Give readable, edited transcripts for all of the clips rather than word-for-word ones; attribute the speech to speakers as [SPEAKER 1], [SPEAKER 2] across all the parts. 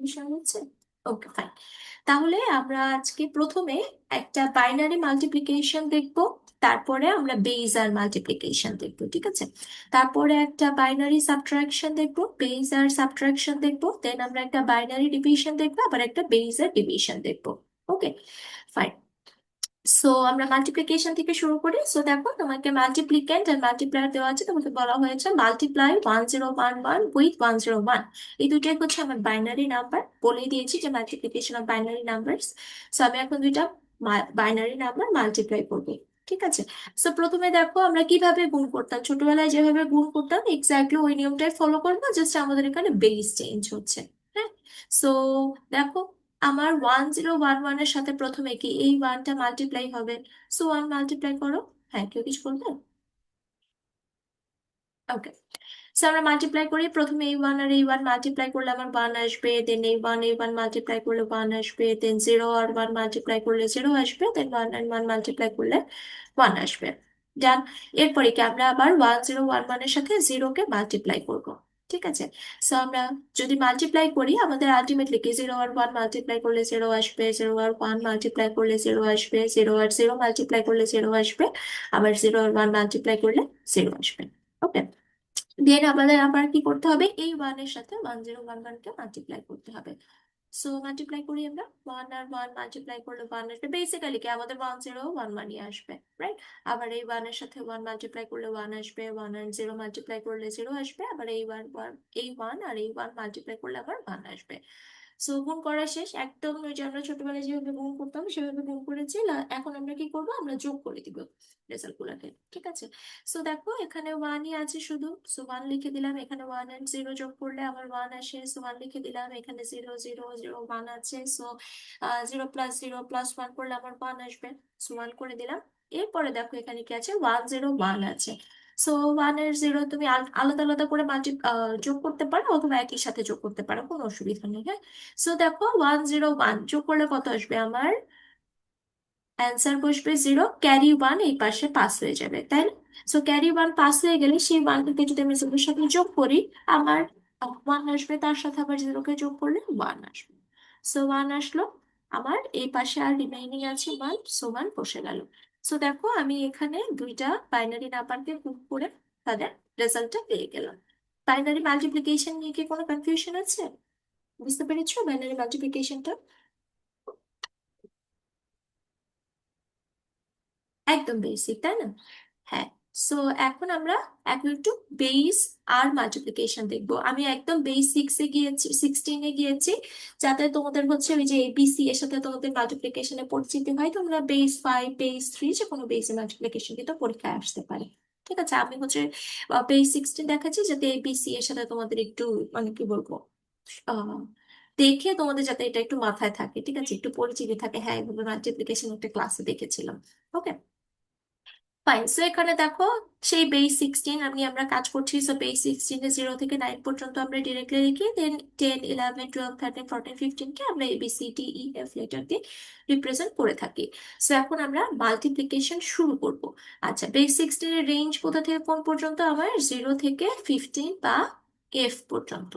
[SPEAKER 1] Confusion হচ্ছে? ওকে, fine. তাহলে আমরা আজকে প্রথমে একটা বাইনারি মাল্টিপ্লিকেশন দেখব, তারপরে আমরা বেজ আর মাল্টিপ্লিকেশন দেখবো, ঠিক আছে? তারপরে একটা বাইনারি সাবট্রাকশন দেখবো, বেজ আর সাবট্রাকশন দেখবো, দেন আমরা একটা বাইনারি ডিভিশন দেখবো, আবার একটা বেজ আর ডিভিশন দেখবো। ওকে, ফাইন। সো আমরা মাল্টিপ্লিকেশন থেকে শুরু করি। সো দেখো, তোমাকে মাল্টিপ্লিকেন্ট আর মাল্টিপ্লায়ার দেওয়া আছে, তোমাকে বলা হয়েছে মাল্টিপ্লাই 1011 উইথ 101। এই দুইটাই হচ্ছে আমার বাইনারি নাম্বার, বলেই দিয়েছি যে multiplication of binary numbers. So আমি এখন দুইটা বাইনারি নাম্বার মাল্টিপ্লাই করবো, ঠিক আছে? সো প্রথমে দেখো আমরা কিভাবে গুণ করতাম, ছোটবেলায় যেভাবে গুণ করতাম এক্স্যাক্টলি ওই নিয়মটাই ফলো করবো, জাস্ট আমাদের এখানে বেস চেঞ্জ হচ্ছে। হ্যাঁ, সো দেখো, আমার 1011-এর সাথে প্রথমে কি এই ওয়ানটা মাল্টিপ্লাই হবে। সো ওয়ান মাল্টিপ্লাই করো। হ্যাঁ, কেউ কিছু বলবে? ওকে, সো আমরা মাল্টিপ্লাই করি, প্রথমে এই ওয়ান আর এই ওয়ান মাল্টিপ্লাই করলে আমার ওয়ান আসবে, দেন এই ওয়ান মাল্টিপ্লাই করলে ওয়ান আসবে, দেন জিরো আর ওয়ান মাল্টিপ্লাই করলে জিরো আসবে, দেন ওয়ান আর ওয়ান মাল্টিপ্লাই করলে ওয়ান আসবে। ডান। এরপরে কি আমরা আবার 1011-এর সাথে জিরোকে মাল্টিপ্লাই করব, ঠিক আছে? সো আমরা যদি মাল্টিপ্লাই করি, আমাদের আলটিমেটলি কি জিরো আর ওয়ান মাল্টিপ্লাই করলে জিরো আসবে, জিরো আর ওয়ান মাল্টিপ্লাই করলে জিরো আসবে, জিরো আর জিরো মাল্টিপ্লাই করলে জিরো আসবে, আবার জিরো আর ওয়ান মাল্টিপ্লাই করলে জিরো আসবে। ওকে, দেন আমাদের আবার কি করতে হবে, এই ওয়ানের সাথে 1011-কে মাল্টিপ্লাই করতে হবে। সো মাল্টিপ্লাই করি আমরা, ওয়ান আর ওয়ান মাল্টিপ্লাই করলে ওয়ান আসবে, বেসিক্যালি কি আমাদের 1011 মানিয়ে আসবে, রাইট? আবার এই ওয়ানের সাথে ওয়ান মাল্টিপ্লাই করলে ওয়ান আসবে, ওয়ান আর জিরো মাল্টিপ্লাই করলে জিরো আসবে, আবার এই ওয়ান আর এই ওয়ান মাল্টিপ্লাই করলে আবার ওয়ান আসবে। সো গুণ করা শেষ একদম, ওই যে আমরা ছোটবেলায় যেভাবে গুণ করতাম সেভাবে গুণ করেছি। এখন আমরা কি করবো, আমরা যোগ করে দিব রেজাল্ট গুলাকে, ঠিক আছে? সো দেখো, এখানে ওয়ানই আছে শুধু, সো ওয়ান লিখে দিলাম, এখানে ওয়ান এন্ড জিরো যোগ করলে আমার ওয়ান আসে, সো ওয়ান লিখে দিলাম, এখানে জিরো জিরো জিরো ওয়ান আছে, so zero plus zero plus one করলে আমার ওয়ান আসবে, সো ওয়ান করে দিলাম। এরপরে দেখো এখানে কি আছে, 101 আছে। সো ওয়ান এর জিরো তুমি আলাদা আলাদা করে যোগ করতে পারো, অথবা একই সাথে যোগ করতে পারো, কোনো অসুবিধা নেই, হ্যাঁ? সো দেখো, 101 যোগ করলে কত আসবে আমার? অ্যান্সার বসবে জিরো, ক্যারি ওয়ান এই পাশে পাস হয়ে যাবে, তাই না? সো ক্যারি ওয়ান পাস হয়ে গেলে সেই ওয়ানটাকে যদি আমি জিরোর সাথে যোগ করি, আমার ওয়ান আসবে, তার সাথে আবার জিরোকে যোগ করলে ওয়ান আসবে। সো ওয়ান আসলো, আমার এই পাশে আর রিমাইনিং আছে ওয়ান, সো ওয়ান বসে গেল। সো দেখো, আমি এখানে দুইটা বাইনারি নাম্বারকে গুণ করে তাদের রেজাল্টটা পেয়ে গেলাম। বাইনারি মাল্টিপ্লিকেশন নিয়ে কি কোনো কনফিউশন আছে? বুঝতে পেরেছো বাইনারি মাল্টিপ্লিকেশনটা? একদম বেসিক, তাই না? হ্যাঁ। সো এখন একটু বেস আর মাল্টিপ্লিকেশন দেখবো। আমি একদম বেস 6-এ গিয়েছি, 16-এ গিয়েছি, যাতে তোমাদের হচ্ছে ওই যে এবিসি এর সাথে তোমাদের মাল্টিপ্লিকেশনে পরিচিতি হয়, তোমরা বেস 5 বেস 3 যে কোনো বেসে মাল্টিপ্লিকেশন কিন্তু পরীক্ষায় আসতে পারে, ঠিক আছে? আমি হচ্ছে বেস 16 দেখাচ্ছি, যাতে এবিসি এর সাথে তোমাদের একটু, মানে কি বলবো, আহ দেখে তোমাদের যাতে এটা একটু মাথায় থাকে, ঠিক আছে, একটু পরিচিতি থাকে, হ্যাঁ এভাবে মাল্টিপ্লিকেশন একটা ক্লাসে দেখেছিলাম। ওকে, ফাইন। সো এখানে দেখো, সেই বেস 16 আমরা কাজ করছি। সো বেস 16-এ 0 থেকে 9 পর্যন্ত আমরা ডিরেক্টলি লিখি, দেন 10 11 12 13 14 15 কে আমরা ABCDEF লেটার দিয়ে রিপ্রেজেন্ট করে থাকি। সো এখন আমরা মাল্টিপ্লিকেশন শুরু করব। আচ্ছা, বেস 16-এর রেঞ্জ কোথা থেকে কোন পর্যন্ত? আমার 0 থেকে 15 বা F পর্যন্ত।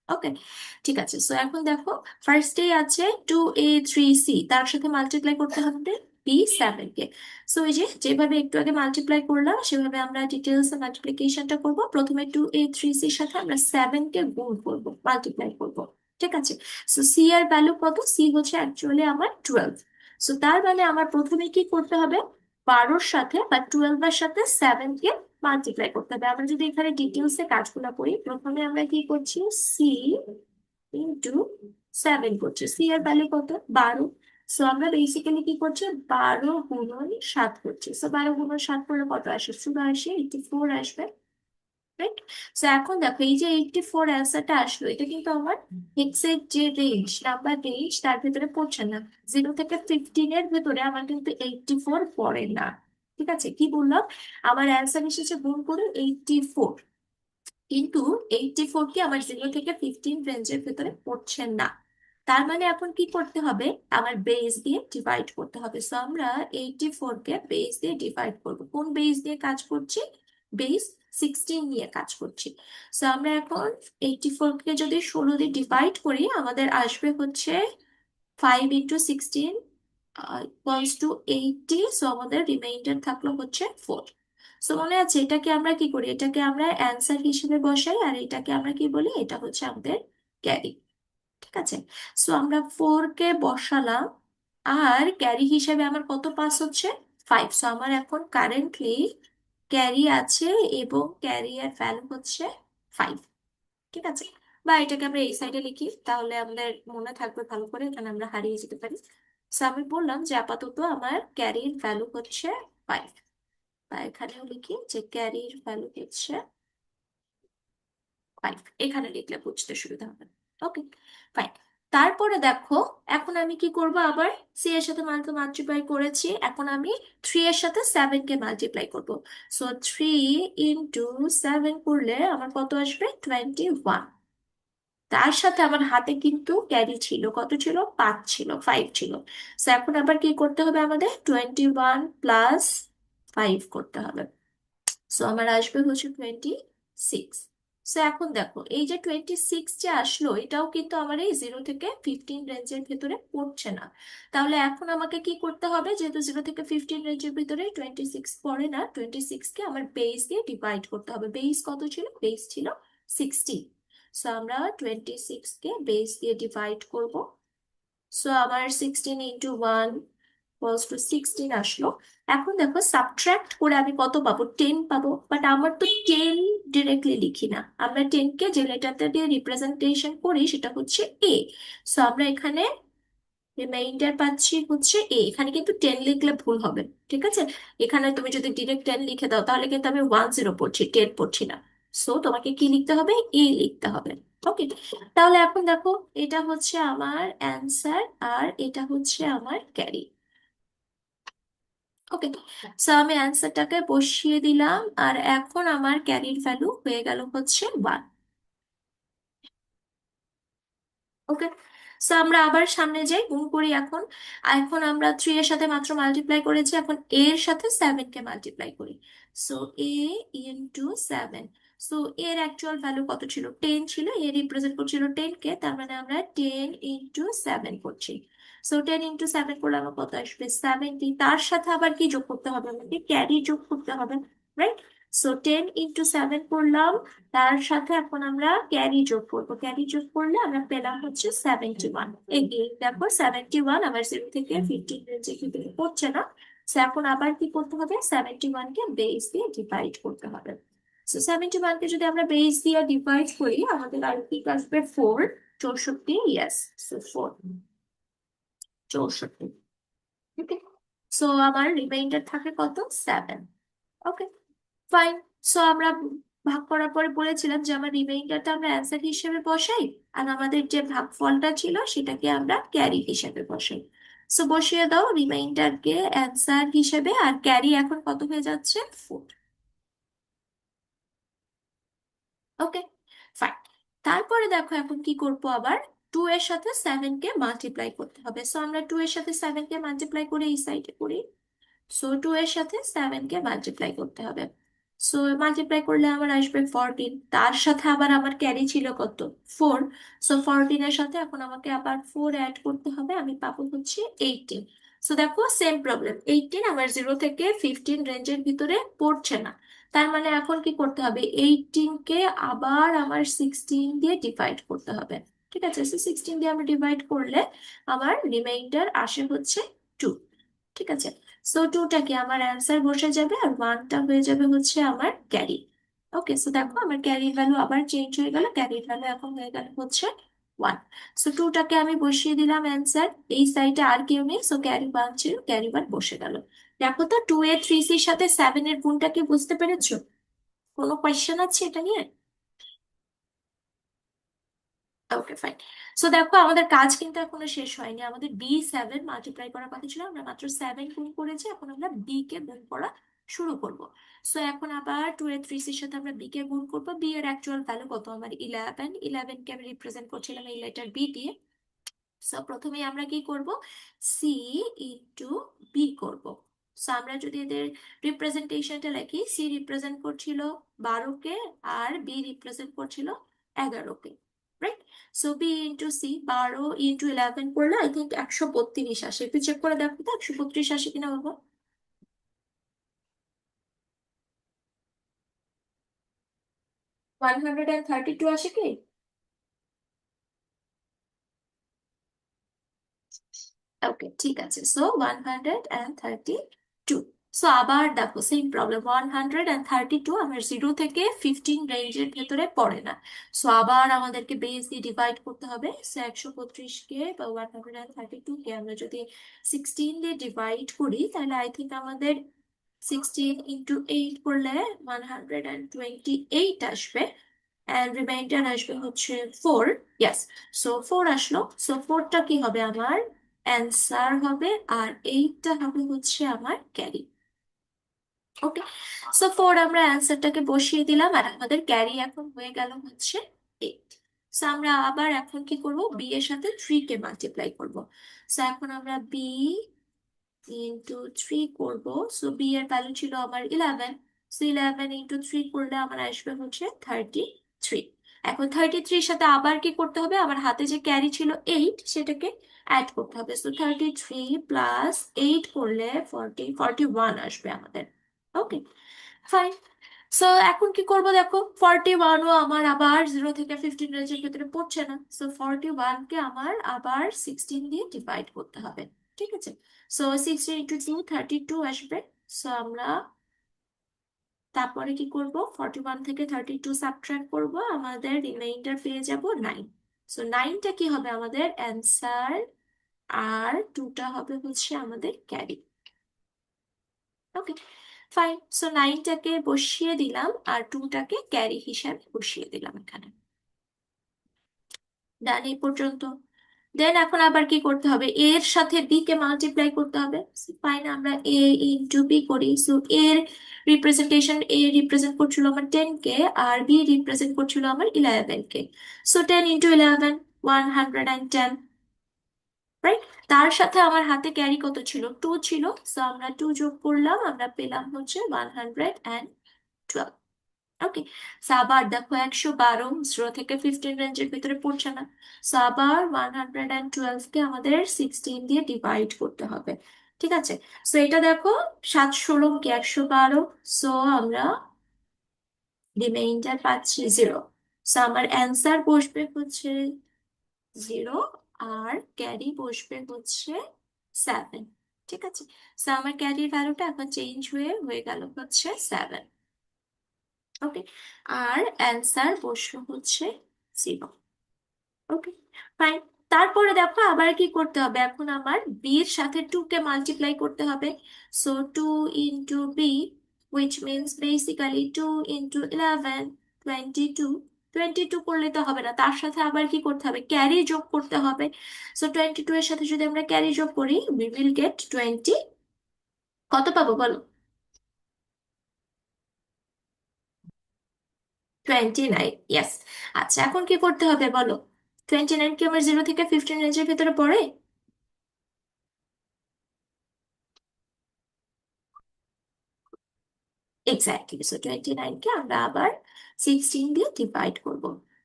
[SPEAKER 1] ওকে, ঠিক আছে। সো এখন দেখো, ফার্স্টে আছে 2A 3C, তার সাথে মাল্টিপ্লাই করতে হবে B 7-কে। সো এই যে যেভাবে একটু আগে মাল্টিপ্লাই করলাম, সেভাবে আমরা ডিটেলস মাল্টিপ্লিকেশনটা করব। প্রথমে 2A 3Cর সাথে আমরা 7-কে গুণ করব, মাল্টিপ্লাই করব, ঠিক আছে? সো সি এর ভ্যালু কত? সি হচ্ছে অ্যাকচুয়ালি আমার 12। সো তার মানে আমার প্রথমে কি করতে হবে, 12-র সাথে বা 12-এর সাথে 7-কে মাল্টিপ্লাই করতে হবে। আমরা যদি এখানে ডিটেলসে কাজগুলো করি, প্রথমে আমরা কি করছি, সি ইন্টু 7 করছি, সি এর ভ্যালু কত? 12। সো আমরা বেসিক্যালি কি করছি, 12 গুণন 7 করছি। সো 12 গুণন 7 করলে কত আসে? শুধু আসে 84 আসবে, রাইট? সো এখন দেখো, এই যে 84 অ্যান্সারটা আসলো, এটা কিন্তু আমার এক্সের যে রেঞ্জ, নাম্বার রেঞ্জ, তার ভিতরে পড়ছে না। 0 থেকে 15-এর ভিতরে আমার কিন্তু 84 পড়ে না, ঠিক আছে? কি বললাম, আমার অ্যান্সার এসেছে গুণ করে 84, কিন্তু 84 কি আমার 0 থেকে 15 রেঞ্জের ভিতরে পড়ছে না। তার মানে এখন কি করতে হবে, আমার বেস দিয়ে ডিভাইড করতে হবে। সো আমরা 84-কে বেস দিয়ে ডিভাইড করব। কোন বেস দিয়ে কাজ করছি? বেস 16 নিয়ে কাজ করছি। সো আমরা এখন 84 কে যদি 16 দিয়ে ডিভাইড করি আমাদের আসবে হচ্ছে 5 × 16 ইকুয়ালস টু 80। সো আমাদের রিমাইন্ডার থাকলো হচ্ছে 4। সো মনে আছে এটাকে আমরা কি করি, এটাকে আমরা অ্যান্সার হিসেবে বসাই আর এটাকে আমরা কি বলি, এটা হচ্ছে আমাদের ক্যারি। ঠিক আছে, সো আমরা 4 কে বসালাম আর ক্যারি হিসেবে আমার কত পাস হচ্ছে 5। সো আমার এখন কারেন্টলি ক্যারি আছে এবং ক্যারি এর ভ্যালু হচ্ছে 5। ঠিক আছে, বা এটাকে আমরা এই সাইডে লিখি তাহলে আমাদের মনে থাকবে ভালো করে, এখানে আমরা হারিয়ে যেতে পারি। সো আমি বললাম যে আপাতত আমার ক্যারির ভ্যালু হচ্ছে 5, বা এখানেও লিখি যে ক্যারির ভ্যালু হচ্ছে 5। এখানে লিখলে বুঝতে সুবিধা হবে। ওকে, ফাইন। তারপরে দেখো এখন আমি কি করব, আবার সি এর সাথে মাল্টিপ্লাই করেছি, এখন আমি 3 এর সাথে 7 কে মাল্টিপ্লাই করব। সো 3 × 7 করলে আমার কত আসবে 21। তার সাথে আমার হাতে কিন্তু ক্যারি ছিল, কত ছিল 5 ছিল, 5 ছিল। সো এখন আবার কি করতে হবে, আমাদের 21 + 5 করতে হবে। সো আমার আসবে হচ্ছে 26। সো এখন দেখো এই যে 26 যে আসলো এটাও কিন্তু আমার এই 0 থেকে 15 রেঞ্জের ভেতরে পড়ছে না। তাহলে এখন আমাকে কি করতে হবে, যেহেতু 0 থেকে 15 রেঞ্জের ভিতরে 26 পড়ে না, 26কে আমার বেস দিয়ে ডিভাইড করতে হবে। বেস কত ছিল, বেস ছিল 16। সো আমরা 26কে বেস দিয়ে ডিভাইড করব। সো আমার 16 × 1 = 16 আসলো। এখন দেখো সাবট্রাক্ট করে আমি কত পাবো, 10 পাবো। বাট আমার তো 10 ডিরেক্টলি লিখি না, আমরা 10কে যে লেটারটা দিয়ে রিপ্রেজেন্টেশন করি সেটা হচ্ছে এ। সো আমরা এখানে রিমাইন্ডার পাচ্ছি হচ্ছে এ, এখানে কিন্তু 10 লিখলে ভুল হবে। ঠিক আছে, এখানে তুমি যদি ডিরেক্ট 10 লিখে দাও তাহলে কিন্তু আমি 10 পড়ছি, 10 পড়ছি না। সো তোমাকে কি লিখতে হবে, এ লিখতে হবে। ওকে, তাহলে এখন দেখো এটা হচ্ছে আমার অ্যান্সার আর এটা হচ্ছে আমার ক্যারি। ওকে, সো আমি অ্যান্সারটাকে বসিয়ে দিলাম আর এখন আমার ক্যারির ভ্যালু হয়ে গেল হচ্ছে 1। ওকে, সো আমরা আবার সামনে যাই, গুণ করি এখন। এখন আমরা 3 এর সাথে মাত্র মাল্টিপ্লাই করেছি, এখন এ এর সাথে 7 কে মাল্টিপ্লাই করি। So a × 7। সো এর অ্যাকচুয়াল ভ্যালু কত ছিল, 10 ছিল, এ রিপ্রেজেন্ট করছিল 10 কে, তার মানে আমরা 10 × 7 করছি। সো 10 × 7 করলে আমার কত আসবে 70। তার সাথে আবার কি যোগ করতে হবে, আমাকে ক্যারি যোগ করতে হবে, রাইট? সো 10 × 7 করলাম, তার সাথে এখন আমরা ক্যারি যোগ করবো, ক্যারি যোগ করলে আমরা পেলাম হচ্ছে 71। এই দেখো 71 আমার 0 থেকে 15 রেঞ্জে কিন্তু পড়ছে না। So এখন আবার কি করতে হবে, 71কে বেস দিয়ে ডিভাইড করতে হবে। সো 71কে যদি আমরা বেস দিয়ে ডিভাইড করি আমাদের আর কি আসবে 4, 64, ইয়েস। সো 4, 64। ওকে, সো আমার রিমাইন্ডার থাকে কত 7। ওকে, ফাইন। সো আমরা ভাগ করার পরে বলেছিলাম যে আমার রিমাইন্ডারটা আমরা অ্যান্সার হিসেবে বসাই আর আমাদের যে ভাগফলটা ছিল সেটাকে আমরা ক্যারি হিসেবে বসাই। সো বসিয়ে দাও রিমাইন্ডারকে অ্যান্সার হিসেবে আর ক্যারি এখন কত হয়ে যাচ্ছে 4। ওকে, ফাইন। তারপরে দেখো এখন কি করবো, আবার 2 এর সাথে 7কে মাল্টিপ্লাই করতে হবে। সো আমরা 2 এর সাথে 7কে মাল্টিপ্লাই করে এই সাইডে করি। সো 2 এর সাথে 7কে মাল্টিপ্লাই করতে হবে। সো মাল্টিপ্লাই করলে আমার আসবে 14। তার সাথে আবার আমার ক্যারি ছিল কত 4। সো 14 এর সাথে এখন আমাকে আবার 4 অ্যাড করতে হবে, আমি পাবো হচ্ছে 18। সো দেখো সেম প্রবলেম, 18 আমার 0 থেকে 15 রেঞ্জের ভিতরে পড়ছে না। তার মানে এখন কি করতে হবে, 18কে আবার আমার 16 দিয়ে ডিভাইড করতে হবে। ঠিক আছে, সো 16 দিয়ে আমরা ডিভাইড করলে আমার রিমাইন্ডার আসে হচ্ছে 2। ঠিক আছে, সো 2টাকে আমার অ্যান্সার বসে যাবে আর 1টা হয়ে যাবে হচ্ছে আমার ক্যারি। ওকে, সো দেখো আমার ক্যারির ভ্যালু আবার চেঞ্জ হয়ে গেল, ক্যারির ভ্যালু এখন হয়ে গেল হচ্ছে 1। সো 2টাকে আমি বসিয়ে দিলাম অ্যান্সার, এই সাইডে আর কেউ নেই, সো ক্যারি 1 ছিল, ক্যারি 1 বসে গেল। দেখো তো 2 এ 3 এর সাথে 7 এর গুণটা কি বুঝতে পেরেছো, কোনো কোয়েশ্চেন আছে এটা নিয়ে? ওকে, ফাইন। সো দেখো আমাদের কাজ কিন্তু এখনো শেষ হয়নি, আমাদের B7 মাল্টিপ্লাই করার কথা ছিল, আমরা মাত্র 7 গুণ করেছি, এখন আমরা বি কে গুণ করা শুরু করব। সো এখন আবার 2 এর 3 এর সাথে আমরা বি কে গুণ করবো। বি এর অ্যাকচুয়াল ভ্যালু কত, আমার 11, 11 কে আমি রিপ্রেজেন্ট করছিলাম এই লেটার বি দিয়ে। সো প্রথমে আমরা কি করব, সি ইন্টু বি করব। সো আমরা যদি এদের রিপ্রেজেন্টেশনটা লিখি, সি রিপ্রেজেন্ট করছিল 12কে, আর বি রিপ্রেজেন্ট করছিল 11কে, right? So B into C, 12 into 11 করলে আই থিঙ্ক 132 আসে। একটু চেক করে দেখো তো 132 আসে কিনা বাবা। 132 আসে কি? ওকে, ঠিক আছে। সো 132। সো আবার দেখো সেম প্রবলেম, 132 আমার 0 থেকে 15 রেঞ্জের ভেতরে পড়ে না। সো আবার আমাদেরকে বেস দিয়ে ডিভাইড করতে হবে। সো 132কে বা 132কে আমরা যদি 16 দিয়ে ডিভাইড করি, তাহলে আই থিঙ্ক আমাদের 16 ইন্টু 8 করলে 128 আসবে, অ্যান্ড রিমাইন্ডার আসবে হচ্ছে 4। ইয়াস, সো 4 আসলো। সো 4টা কি হবে আমার অ্যান্সার হবে, আর 8টা হবে হচ্ছে আমার ক্যারি। ওকে, সো 4 আমরা অ্যান্সারটাকে বসিয়ে দিলাম, আর আমাদের ক্যারি এখন হয়ে গেল হচ্ছে 8। সো আমরা আবার এখন কি করব, বি এর সাথে 3 কে মাল্টিপ্লাই করব। সো এখন আমরা বি ইন্টু 3 করব। সো বি এর ভ্যালু ছিল আমার 11। সো 11 ইন্টু 3 করলে আমার আসবে হচ্ছে 33। এখন 33-র সাথে আবার কি করতে হবে, আমার হাতে যে ক্যারি ছিল 8, সেটাকে অ্যাড করতে হবে। সো 33 প্লাস 8 করলে 41 আসবে আমাদের। ওকে, ফাইন। সো এখন কি করব দেখো, 41ও আমার আবার 0 থেকে 15 রেঞ্জের ভিতরে পড়ছে না। সো 41কে আমার আবার 16 দিয়ে ডিভাইড করতে হবে। ঠিক আছে, সো 16 ইন্টু 2 32 আসবে। সো আমরা তারপরে কি করব, 41 থেকে 32 সাবট্রাক্ট করব, আমাদের রিমাইন্ডার পেয়ে যাব 9। সো 9টা কি হবে আমাদের অ্যান্সার, আর 2টা হবে হচ্ছে আমাদের ক্যারি। ওকে, ফাইন। সো 9টাকে বসিয়ে দিলাম, আর 2টাকে ক্যারি হিসাবে বসিয়ে দিলাম এখানে। ডান এই পর্যন্ত। দেন এখন আবার কি করতে হবে, এর সাথে বি কে মাল্টিপ্লাই করতে হবে। ফাইন, আমরা এ ইন্টু বি করি। সো এর রিপ্রেজেন্টেশন, এ রিপ্রেজেন্ট করছিল আমার 10 কে, আর বি রিপ্রেজেন্ট করছিল আমার 11 কে। So 10 into 11, 110, right? তার সাথে আমার হাতে ক্যারি কত ছিল, 2 ছিল। সো আমরা 2 যোগ করলাম, আমরা পেলাম হচ্ছে 112। ওকে, আবার দেখো 112 0 থেকে 15 রেঞ্জের ভিতরে পড়ছে না। সো আবার 112কে আমাদের 16 দিয়ে ডিভাইড করতে হবে। ঠিক আছে, সো এটা দেখো 7 ষোলো কি 112। সো আমরা রিমাইন্ডার পাচ্ছি 0। সো আমার অ্যান্সার বসবে হচ্ছে 0, আর ক্যারি বসবে হচ্ছে 7। ঠিক আছে, সো আমার ক্যারির ভ্যালুটা এখন চেঞ্জ হয়ে হয়ে গেল হচ্ছে 7। ওকে, আর অ্যান্সার বসলো হচ্ছে 0। ওকে, ফাইন। তারপরে দেখো আবার কি করতে হবে, এখন আমার বি এর সাথে 2 কে মাল্টিপ্লাই করতে হবে। So 2 into B, which means basically 2 into 11, 22। 22 করলে তো হবে না, তার সাথে আবার কি করতে হবে, ক্যারি যোগ করতে হবে। সো 22 এর সাথে যদি আমরা ক্যারি যোগ করি, উই উইল গেট 20। কত পাবো বলো? 29, ইয়েস। আচ্ছা, এখন কি করতে হবে বলো, 29 কি আমার 0 থেকে 15 রেঞ্জের ভিতরে পড়ে? এক্স্যাক্টলি, সো 29কে আমরা আবার 16 দিয়ে ডিভাইড করব।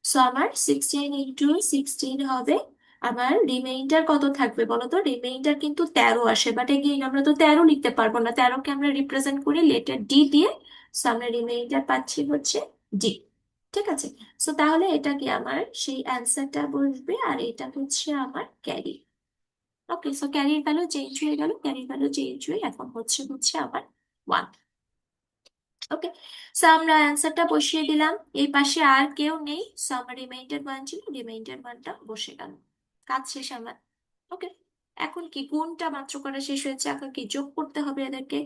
[SPEAKER 1] সো আমার 16 ইন্টু 16 হবে। আমার রিমাইন্ডার কত থাকবে বলো তো, রিমাইন্ডার কিন্তু 13 আসে, বাট এগেইন আমরা তো 13 লিখতে পারবো না, 13কে আমরা রিপ্রেজেন্ট করি লেটার ডি দিয়ে। সো আমরা রিমাইন্ডার পাচ্ছি হচ্ছে ডি। ঠিক আছে, সো তাহলে এটা কি আমার সেই অ্যান্সারটা বসবে, আর এটা হচ্ছে আমার ক্যারি। ওকে, সো ক্যারির ভ্যালু চেঞ্জ হয়ে গেল, ক্যারির ভ্যালু চেঞ্জ হয়ে এখন হচ্ছে হচ্ছে আমার 1। ওকে, সো আমরা অ্যান্সারটা বসিয়ে দিলাম, এই পাশে আর কেউ নেই। সো আমার রিমাইন্ডার 1 ছিল, রিমাইন্ডার 1টা বসে গেল, কাজ শেষ আমার। ওকে, এখন কি গুণটা মাত্র করা শেষ হয়েছে, এখন কি যোগ করতে হবে এদেরকে।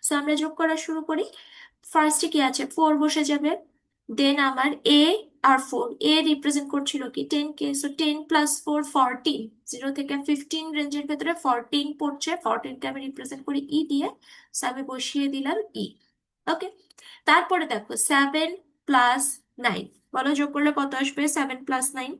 [SPEAKER 1] সো আমরা যোগ করা শুরু করি। ফার্স্টে কি আছে, 4 বসে যাবে। দেন আমার এ আর 4, এ রিপ্রেজেন্ট করছিল কি 10 কে। So 10 plus 4, 14। 0 থেকে 15 রেঞ্জের ভেতরে 14 পড়ছে, 14কে আমি রিপ্রেজেন্ট করি ই দিয়ে। সো আমি বসিয়ে দিলাম ই। ওকে, তারপরে দেখো 7 প্লাস 9, বলো যোগ করলে কত আসবে 7 প্লাস 9?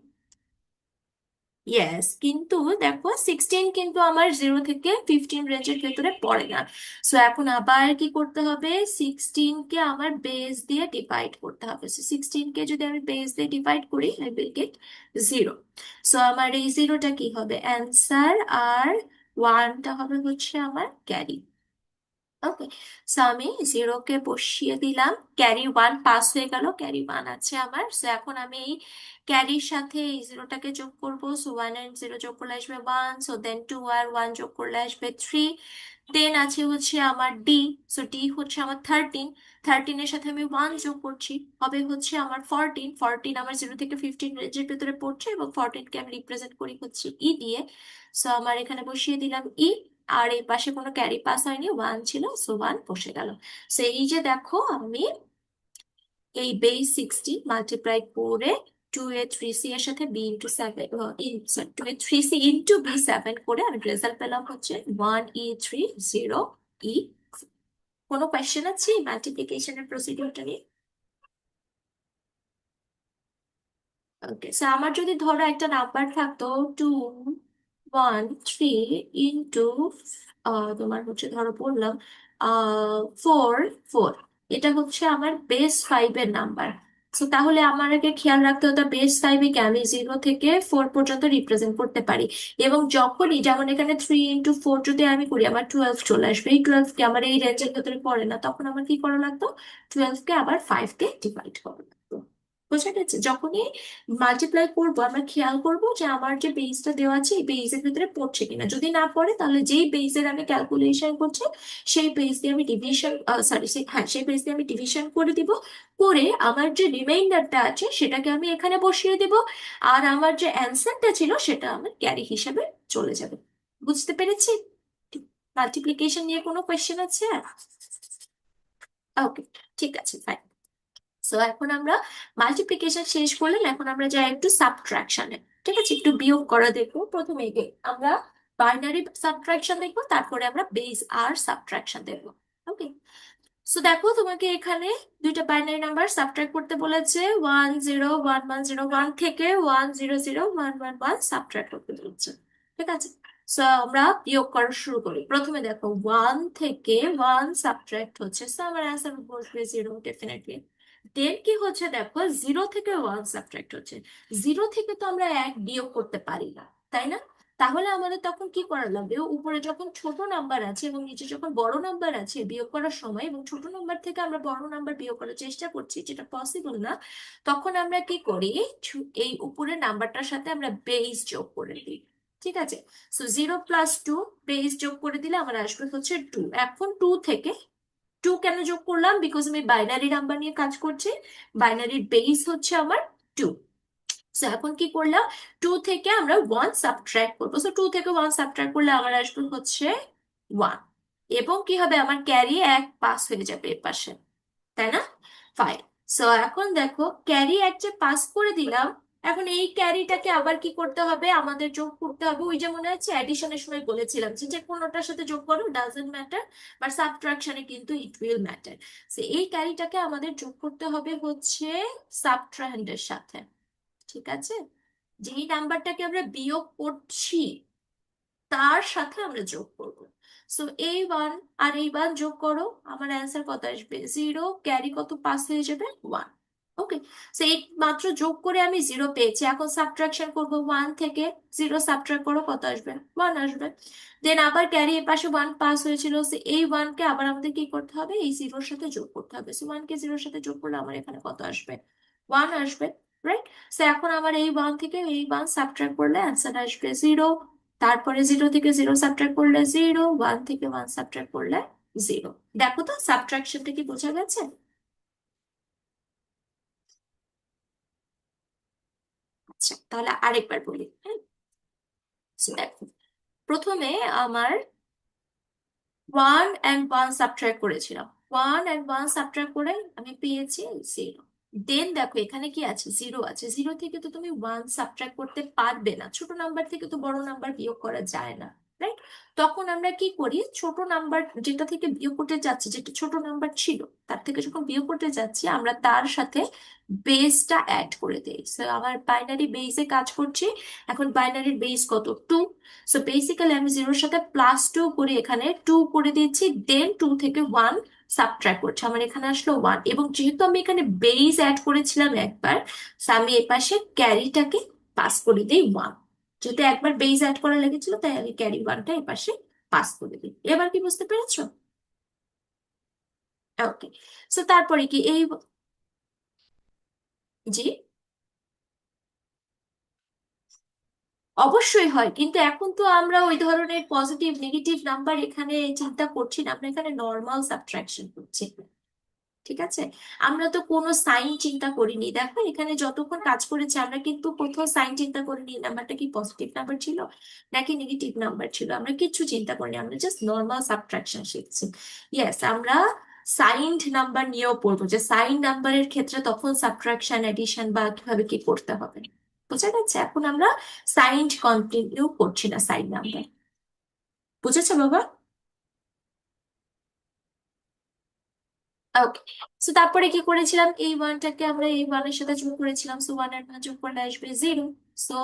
[SPEAKER 1] ইয়েস, কিন্তু দেখো 16 কিন্তু আমার 0 থেকে 15 রেঞ্জের ভেতরে পড়ে না। সো এখন আবার কি করতে হবে, 16 কে আমার বেস দিয়ে ডিভাইড করতে হবে। সো 16 কে যদি আমি বেস দিয়ে ডিভাইড করি, আই উইল গেট 0। সো আমার এই জিরোটা কি হবে অ্যান্সার, আর ওয়ানটা হবে হচ্ছে আমার ক্যারি। ওকে, সো আমি 0 কে বসিয়ে দিলাম, ক্যারি ওয়ান পাস হয়ে গেল, ক্যারি ওয়ান আছে আমার। সো এখন আমি এই ক্যারির সাথে এই জিরোটাকে যোগ করবো। সো 1 আর 0 যোগ করলে আসবে 1, সো দেন 2 আর 1 যোগ করলে আসবে 3। দেন আছে হচ্ছে আমার ডি। সো ডি হচ্ছে আমার 13, 13-এর সাথে আমি 1 যোগ করছি, হবে হচ্ছে আমার 14। 14 আমার 0 থেকে 15 রেঞ্জের ভিতরে পড়ছে, এবং 14-কে আমি রিপ্রেজেন্ট করি হচ্ছে ই দিয়ে। সো আমার এখানে বসিয়ে দিলাম ই, আর এই পাশে কোনো ক্যারি পাস হয়নি, ওয়ান ছিল, সো ওয়ান বসে গেল। সো এই যে দেখো আমি এই বেস 16 মাল্টিপ্লাই করে 2a 3c এর সাথে b into 7, 2a 3c into b7 করে আমি রেজাল্ট পেলাম হচ্ছে 1e30e। কোনো কোয়েশ্চেন আছে মাল্টিপ্লিকেশনের প্রসিডিউরটা নিয়ে? ওকে, সো আমার যদি ধরো একটা নাম্বার থাকতো 2 1 3 ইন্টু তোমার হচ্ছে ধরো বললাম 4 4, এটা হচ্ছে আমার বেস 5-এর নাম্বার। তো তাহলে আমার আগে খেয়াল রাখতে হতো বেস 5-কে আমি 0 থেকে 4 পর্যন্ত রিপ্রেজেন্ট করতে পারি। এবং যখনই, যেমন এখানে 3 into 4 যদি আমি করি, আমার 12 চলে আসবে। এই 12-কে আমার এই রেঞ্জের ভেতরে পড়ে না, তখন আমার কি করা লাগতো, 12-কে আবার 5-কে ডিভাইড করা লাগতো। বোঝা গেছে? যখনই মাল্টিপ্লাই করবো আমরা খেয়াল করব যে আমার যে বেসটা দেওয়া আছে এই বেসের ভিতরে পড়ছে কিনা। যদি না পড়ে তাহলে যেই বেসের আমি ক্যালকুলেশন করছি সেই বেস দিয়ে আমি ডিভিশন, সরি, হ্যাঁ, সেই বেস দিয়ে আমি ডিভিশন করে দিব। করে আমার যে রিমাইন্ডারটা আছে সেটাকে আমি এখানে বসিয়ে দিব, আর আমার যে অ্যান্সারটা ছিল সেটা আমার ক্যারি হিসেবে চলে যাবে। বুঝতে পেরেছি? মাল্টিপ্লিকেশন নিয়ে কোনো কোয়েশ্চেন আছে? ওকে, ঠিক আছে, ফাইন। সো এখন আমরা মাল্টিপ্লিকেশন শেষ করলাম, এখন আমরা যাই একটু সাবট্রাকশনে। ঠিক আছে, একটু বিয়োগ করা দেখবো। প্রথমে আমরা বাইনারি সাবট্রাকশন দেখবো, তারপরে আমরা বেস আর সাবট্রাকশন দেখবো। ওকে, সো দেখো তোমাকে এখানে দুইটা বাইনারি নাম্বার সাবট্রাক্ট করতে বলেছে, 1 0 1 1 0 1 থেকে 1 0 0 1 1 1 সাবট্রাক্ট করতে বলেছে। ঠিক আছে, সো আমরা বিয়োগ করা শুরু করি। প্রথমে দেখো 1 থেকে 1 সাবট্রাক্ট হচ্ছে, সো আমার অ্যান্সার বসবে 0 ডেফিনেটলি। দেন কি হচ্ছে দেখো, 0 থেকে 1 সাবট্রাক্ট হচ্ছে। 0 থেকে তো আমরা এক বিয়োগ করতে পারি না, তাই না? তাহলে আমাদের তখন কি করা লাগবে, উপরে যখন ছোট নাম্বার আছে এবং নিচে যখন বড় নাম্বার আছে বিয়োগ করার সময়, এবং ছোট নাম্বার থেকে আমরা বড় নাম্বার বিয়োগ করার চেষ্টা করছি, যেটা পসিবল না, তখন আমরা কি করি, এই উপরের নাম্বারটার সাথে আমরা বেস যোগ করে দিই। ঠিক আছে, সো 0 + 2, বেস যোগ করে দিলে আমার আসবে হচ্ছে 2। এখন 2 কেন যোগ করলাম, বিকজ আমি বাইনারি নাম্বার নিয়ে কাজ করছি, বাইনারির বেস হচ্ছে আমার 2। সো এখন কি করলাম, 2 থেকে আমরা 1 সাবট্রাক্ট করবো। সো 2 থেকে 1 সাবট্রাক্ট করলে আমার আসবে হচ্ছে 1, এবং কি হবে, আমার ক্যারি এক পাস হয়ে যাবে এর পাশে, তাই না? ফাইন। সো এখন দেখো ক্যারি এক যে পাস করে দিলাম, এখন এই ক্যারিটাকে আবার কি করতে হবে, আমাদের যোগ করতে হবে। ওই যে মনে আছে অ্যাডিশনের সময় বলেছিলাম যে যে কোনোটার সাথে যোগ করো, ডাজন্ট ম্যাটার, বাট সাবট্রাকশনে কিন্তু ইট উইল ম্যাটার। সো এই ক্যারিটাকে আমাদের যোগ করতে হবে হচ্ছে সাবট্রাহেন্ডের সাথে। ঠিক আছে, যেই নাম্বারটাকে আমরা বিয়োগ করছি তার সাথে আমরা যোগ করব। সো এই 1 আর এই 1 যোগ করো, আমার অ্যান্সার কত আসবে 0, ক্যারি কত পাস হয়ে যাবে 1। ওকে, সো এই মাত্র যোগ করে আমি 0 পেয়েছি, এখন সাবট্রাকশন করব, 1 থেকে 0 সাবট্রাক্ট করো, কত আসবে 1 আসবে। দেন আবার ক্যারি এর পাশে 1 পাস হয়েছিল, সো এই 1-কে আবার আমাদের কি করতে হবে, এই 0-র সাথে যোগ করতে হবে। সো 1-কে 0-র সাথে যোগ করলে আমার এখানে কত আসবে, 1 আসবে, রাইট? সো এখন আমার এই 1 থেকে এই 1 সাবট্রাক্ট করলে অ্যান্সার আসবে 0। তারপরে 0 থেকে 0 সাবট্রাক্ট করলে 0, 1 থেকে 1 সাবট্রাক্ট করলে 0। দেখো তো সাবট্রাকশনটা কি বোঝা গেছে? আচ্ছা, তাহলে আরেকবার বলি, হ্যাঁ? So, দেখো প্রথমে আমার 1 and 1 সাবট্রাক্ট করেছিলাম, 1 and 1 সাবট্রাক্ট করে আমি পেয়েছি 0। দেন দেখো এখানে কি আছে, 0 আছে। 0 থেকে তো তুমি 1 সাবট্রাক্ট করতে পারবে না, ছোট নাম্বার থেকে তো বড় নাম্বার বিয়োগ করা যায় না, রাইট? তখন আমরা কি করি, ছোট নাম্বার যেটা থেকে বিয়োগ করতে যাচ্ছি, যেটা ছোট নাম্বার ছিল তার থেকে যখন বিয়োগ করতে যাচ্ছি, আমরা তার সাথে বেসটা অ্যাড করে দেই। সো আমার বাইনারি বেসে কাজ করছি, এখন বাইনারির বেস কত, 2। সো বেসিক্যালি আমি জিরোর সাথে +2 করে এখানে 2 করে দিচ্ছি, দেন 2 থেকে 1 সাবট্রাক্ট করছি, আমার এখানে আসলো 1। এবং যেহেতু আমি এখানে বেস অ্যাড করেছিলাম একবার, so আমি এ পাশে ক্যারিটাকে পাস করে দিই 1। যেহেতু একবার বেস অ্যাড করা লেগেছিল, তাই আমি ক্যারি 1টা এ পাশে পাস করে দিই। এবার কি বুঝতে পেরেছো? ওকে। সো তারপরে কি এই, জি, অবশ্যই হয়, কিন্তু এখন তো আমরা ওই ধরনের পজিটিভ নেগেটিভ নাম্বার এখানে চিন্তা করছি না, আমরা এখানে নর্মাল সাবট্রাকশন করছি। ঠিক আছে, আমরা তো কোনো সাইন চিন্তা করিনি। দেখো এখানে যতক্ষণ কাজ করেছে আমরা কিন্তু কোথাও সাইন চিন্তা করিনি, নাম্বারটা কি পজিটিভ নাম্বার ছিল নাকি নেগেটিভ নাম্বার ছিল, আমরা কিচ্ছু চিন্তা করিনি, আমরা জাস্ট নর্মাল সাবট্রাকশন শিখছি। ইয়েস, আমরা সাইন্ড নাম্বার নিয়েও পড়বো, যে সাইন নাম্বারের ক্ষেত্রে তখন সাবট্রাকশন এডিশন বা কিভাবে কি করতে হবে। বোঝা গেছে? এখন আমরা সাইন্ড কন্টিনিউ করছি না, সাইন নাম্বার। বুঝেছো বাবা? ওকে। সো তারপরে কি করেছিলাম, এই ওয়ানটাকে আমরা এই ওয়ানের সাথে যোগ করেছিলাম, সো ওয়ান আর ওয়ান যোগ করলে আসবে 0। সো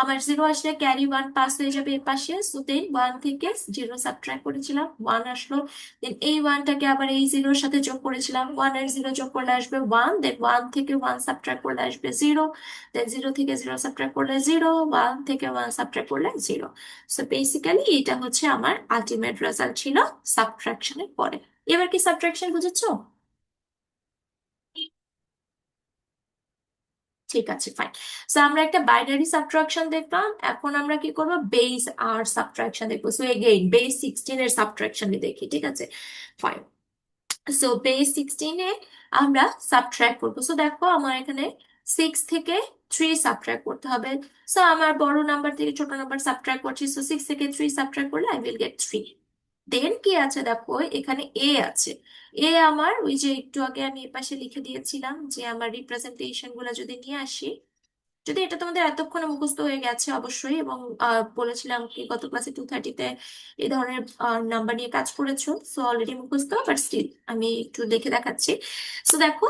[SPEAKER 1] আমার 0 আসলে ক্যারি 1 পাস হয়ে যাবে এর পাশে, সো দেন 1 থেকে 0 সাবট্রাক্ট করেছিলাম, 1 আসলো। দেন এই ওয়ানটাকে আবার এই 0-র সাথে যোগ করেছিলাম, 1 আর 0 যোগ করলে আসবে 1, দেন 1 থেকে 1 সাবট্রাক্ট করলে আসবে 0, দেন 0 থেকে 0 সাবট্রাক্ট করলে 0, 1 থেকে 1 সাবট্রাক্ট করলে 0। সো বেসিক্যালি এটা হচ্ছে আমার আলটিমেট রেজাল্ট ছিল সাবট্রাকশনের পরে। এবার কি সাবট্রাকশন বুঝেছো? ঠিক আছে, ফাইন। সো আমরা একটা বাইনারি সাবট্রাকশন দেখলাম, এখন আমরা কি করবো, বেস আর সাবট্রাকশন দেখবো। সো এগেইন বেস 16 এর সাবট্রাকশন দেখি, ঠিক আছে, ফাইন। সো বেস 16-এ আমরা সাবট্রাক্ট করবো। সো দেখো আমার এখানে 6 থেকে 3 সাবট্রাক্ট করতে হবে। সো আমার বড় নাম্বার থেকে ছোট নাম্বার সাবট্রাক্ট করছি, সো 6 থেকে 3 সাবট্রাক্ট করলে আই উইল গেট 3। দেন কি আছে দেখো, এখানে এ আছে। এ আমার ওই যে একটু আগে আমি এপাশে লিখে দিয়েছিলাম, যে আমার রিপ্রেজেন্টেশন গুলো যদি নিয়ে আসি, যদি এটা তোমাদের এতক্ষণে মুখস্থ হয়ে গেছে অবশ্যই, এবং বলেছিলাম কি গত ক্লাসে 2:30-তে এই ধরনের নাম্বার নিয়ে কাজ করেছো, সো অলরেডি মুখস্থ, বাট স্টিল আমি একটু দেখে দেখাচ্ছি। সো দেখো,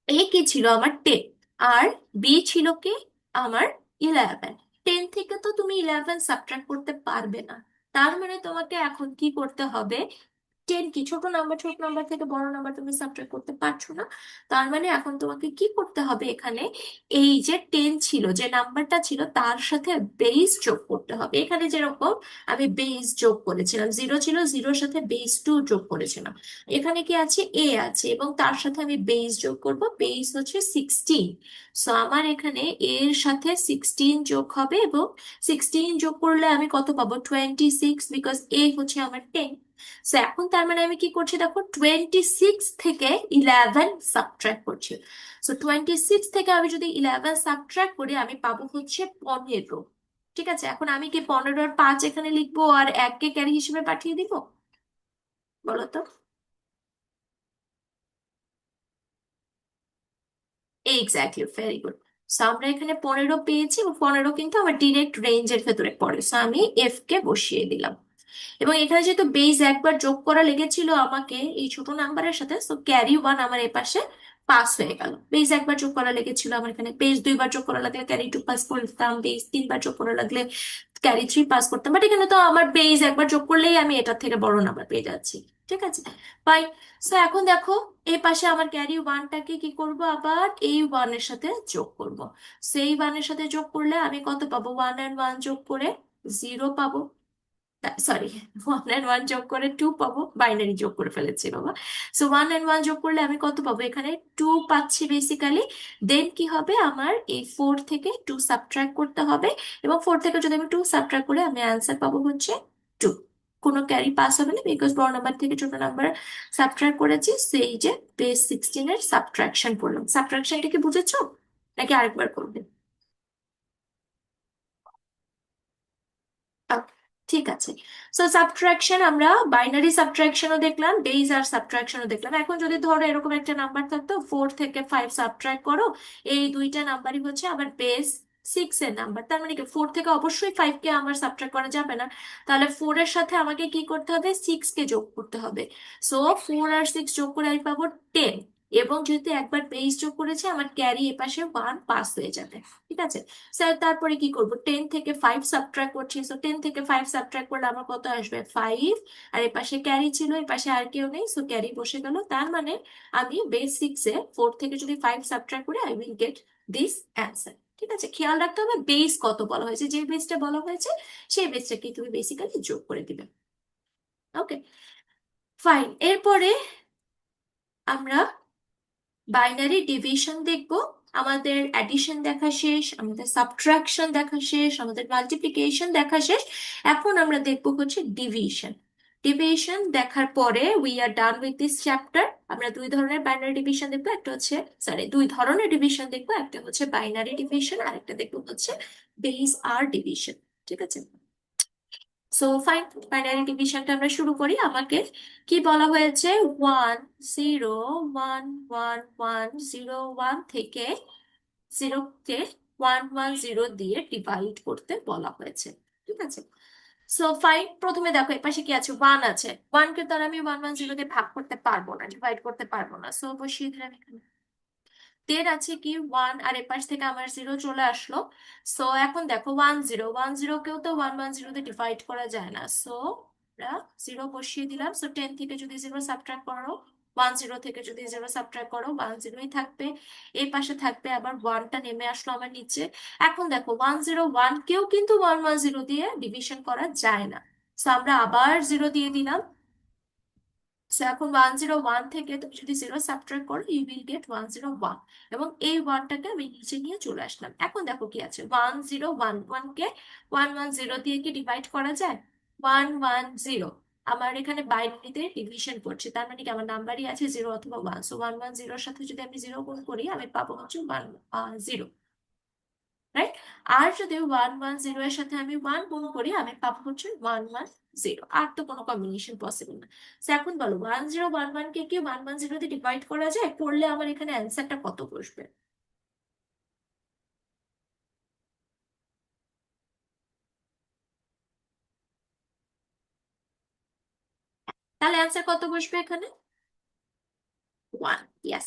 [SPEAKER 1] এ কি ছিল আমার 10, আর বি ছিল কি আমার 11। 10 থেকে তো তুমি 11 সাবট্রাক্ট করতে পারবে না, তার মানে তোমাকে এখন কি করতে হবে, 10 কি ছোট নাম্বার, ছোট নাম্বার থেকে বড় নাম্বার তুমি সাবট্রাক্ট করতে পারছো না, তার মানে এখন তোমাকে কি করতে হবে, এখানে এই যে 10 ছিল, যে নাম্বারটা ছিল তার সাথে বেস যোগ করতে হবে। এখানে যেরকম আমি বেস যোগ করেছিলাম, 0 ছিল, 0-র সাথে বেস 2 যোগ করেছিলাম, এখানে কি আছে, এ আছে, এবং তার সাথে আমি বেস যোগ করব, বেস হচ্ছে 16। সো আমার এখানে এর সাথে 16 যোগ হবে, এবং 16 যোগ করলে আমি কত পাবো, 26, বিকজ এ হচ্ছে আমার 10। সো এখন তার মানে আমি কি করছি দেখো, 26 থেকে 11 সাবট্রাক্ট করছি। সো 26 থেকে আমি যদি 11 সাবট্রাক্ট করি, আমি পাবো হচ্ছে 15। ঠিক আছে, এখন আমি কি 15 আর 5 এখানে লিখবো, আর 1কে ক্যারি হিসেবে পাঠিয়ে দিব, বলো তো? Exactly, very good. সো আমরা এখানে 15 পেয়েছি, এবং 15 কিন্তু আমার ডিরেক্ট রেঞ্জের ভেতরে পড়ে, সো আমি এফ কে বসিয়ে দিলাম। এবং এখানে যেহেতু বেস একবার যোগ করা লেগেছিল আমাকে এই ছোট নাম্বারের সাথে, তো ক্যারি 1 আমার এপাশে পাস হয়ে গেল। বেস একবার যোগ করা লেগেছিল আমার এখানে, বেস 2বার যোগ করা লাগলে ক্যারি 2 পাস করতাম, বেস 3বার যোগ করা লাগলে ক্যারি 3 পাস করতাম, বাট এখানে তো আমার বেস একবার যোগ করলেই আমি এটার থেকে বড় নাম্বার পেয়ে যাচ্ছি। ঠিক আছে, বাই। সো এখন দেখো, এই পাশে আমার ক্যারি 1টাকে কি করব, আবার এই 1-এর সাথে যোগ করব। সেই 1-এর সাথে যোগ করলে আমি কত পাবো, 1 আর 1 যোগ করে 0 পাবো, সরি, 1 আর 1 যোগ করে 2 পাবো, বাইনারি যোগ করে ফেলেছি বাবা। সো 1 আর 1 যোগ করলে আমি কত পাবো, এখানে 2 পাচ্ছি বেসিক্যালি। দেন কি হবে, আমার এই 4 থেকে 2 সাবট্রাক্ট করতে হবে, এবং 4 থেকে যদি আমি 2 সাবট্রাক্ট করে আমি অ্যান্সার পাবো হচ্ছে 2। কোনো ক্যারি পাস হবে না, বিকজ বড় নাম্বার থেকে ছোট নাম্বার সাবট্রাক্ট করেছি, সেই যে বেস 16-এর সাবট্রাকশন করলাম। সাবট্রাকশনটা কি বুঝেছো নাকি আরেকবার করবে? আহ, ঠিক আছে। সো সাবট্রাকশন আমরা বাইনারি সাবট্রাকশনও দেখলাম, বেস আর সাবট্রাকশনও দেখলাম। এখন যদি ধরো এরকম একটা নাম্বার থাকতো, 4 থেকে 5 সাবট্রাক্ট করো, এই দুইটা নাম্বারই হচ্ছে আমার বেস সিক্স এর নাম্বার, তার মানে কি 4 থেকে অবশ্যই 5 কে আমার সাবট্রাক্ট করা যাবে না, তাহলে 4 এর সাথে আমাকে কি করতে হবে, 6 কে যোগ করতে হবে। সো 4 আর 6 যোগ করে আমি পাবো 10, এবং যেহেতু একবার বেস যোগ করেছে আমার ক্যারি এপাশে 1 পাস হয়ে যাবে। ঠিক আছে স্যার, তারপরে কি করব, 10 থেকে 5 সাবট্রাক্ট করছি, সো 10 থেকে 5 সাবট্রাক্ট করলে আমার কত আসবে, 5। আর এপাশে ক্যারি ছিল, এপাশে আর কেউ নেই, সো ক্যারি বসে গেল, তার মানে আমি বেস 6 এ 4 থেকে যদি 5 সাবট্রাক্ট করি I will get this answer. ঠিক আছে, খেয়াল রাখতে হবে বেস কত বলা হয়েছে, যে বেসটা বলা হয়েছে সেই বেসটাকে তুমি বেসিক্যালি যোগ করে দিবে। ওকে, ফাইন। এরপরে আমরা বাইনারি ডিভিশন দেখব। আমাদের অ্যাডিশন দেখা শেষ, আমাদের সাবট্রাকশন দেখা শেষ, আমাদের মাল্টিপ্লিকেশন দেখা শেষ। এখন আমরা দেখব হচ্ছে ডিভিশন। ডিভিশন দেখার পরে we are done with this chapter. আমরা দুই ধরনের বাইনারি ডিভিশন দেখবো, একটা হচ্ছে, সরি, দুই ধরনের ডিভিশন দেখবো, একটা হচ্ছে বাইনারি ডিভিশন আর একটা দেখবো হচ্ছে বেস আর ডিভিশন। ঠিক আছে, সো ফাইন, বাইনারি ডিভিশনটা আমরা শুরু করি। আমাকে কি বলা হয়েছে, 1 0 1 1 1 0 1 থেকে 0 কে 1 1 0 দিয়ে ডিভাইড করতে বলা হয়েছে। ঠিক আছে, সো ফাইন, প্রথমে দেখো এপাশে কি আছে, 1 আছে, 1 কে তাহলে আমি 1 1 0 দিয়ে ভাগ করতে পারবো না, ডিভাইড করতে পারবো না, সো বসিয়ে দিলাম এখানে। 10 আছে কি 1, আর এপাশ থেকে আমার 0 চলে আসলো। সো এখন দেখো 1 0 1 0 কেও তো 1 1 0 ডিভাইড করা যায় না, সো আমরা 0 বসিয়ে দিলাম। সো 10 থেকে যদি 0 সাবট্রাক্ট করো, 1 0 থেকে যদি 0 সাবট্রাক্ট করো, 1 0ই থাকবে। এই পাশে থাকবে আবার 1টা নেমে আসলো আমার নিচে। এখন দেখো 1 0 1 কেও কিন্তু 1 1 0 দিয়ে ডিভিশন করা যায় না, সো আমরা আবার 0 দিয়ে দিলাম। সো এখন 1 0 1 থেকে তুমি যদি 0 সাবট্রাক্ট করো ইউ উইল গেট 1 0 1, এবং এই ওয়ানটাকে আমি নিচে নিয়ে চলে আসলাম। এখন দেখো কি আছে, 1 0 1 1 কে 1 1 0 দিয়ে কি ডিভাইড করা যায়, 1 1 0। আমার এখানে বাইনারিতে ডিভিশন করছে, তার মানে কি আমার নাম্বারই আছে 0 অথবা 1, সো 1 1 0 সাথে যদি আমি 0 গুণ করি আমি পাবো হচ্ছে 1 0, রাইট। আর যদি 1 1 0 এর সাথে আমি 1 গুণ করি আমি পাবো হচ্ছে 1 1 0, আর তো কোনো কম্বিনেশন পসিবল না। So, এখন বলো 1 0 1 1 কে কি 1 1 0 দিয়ে ডিভাইড করা যায়, করলে আমার এখানে অ্যান্সারটা কত বসবে, তাহলে অ্যান্সার কত বসবে এখানে, 1, ইয়েস।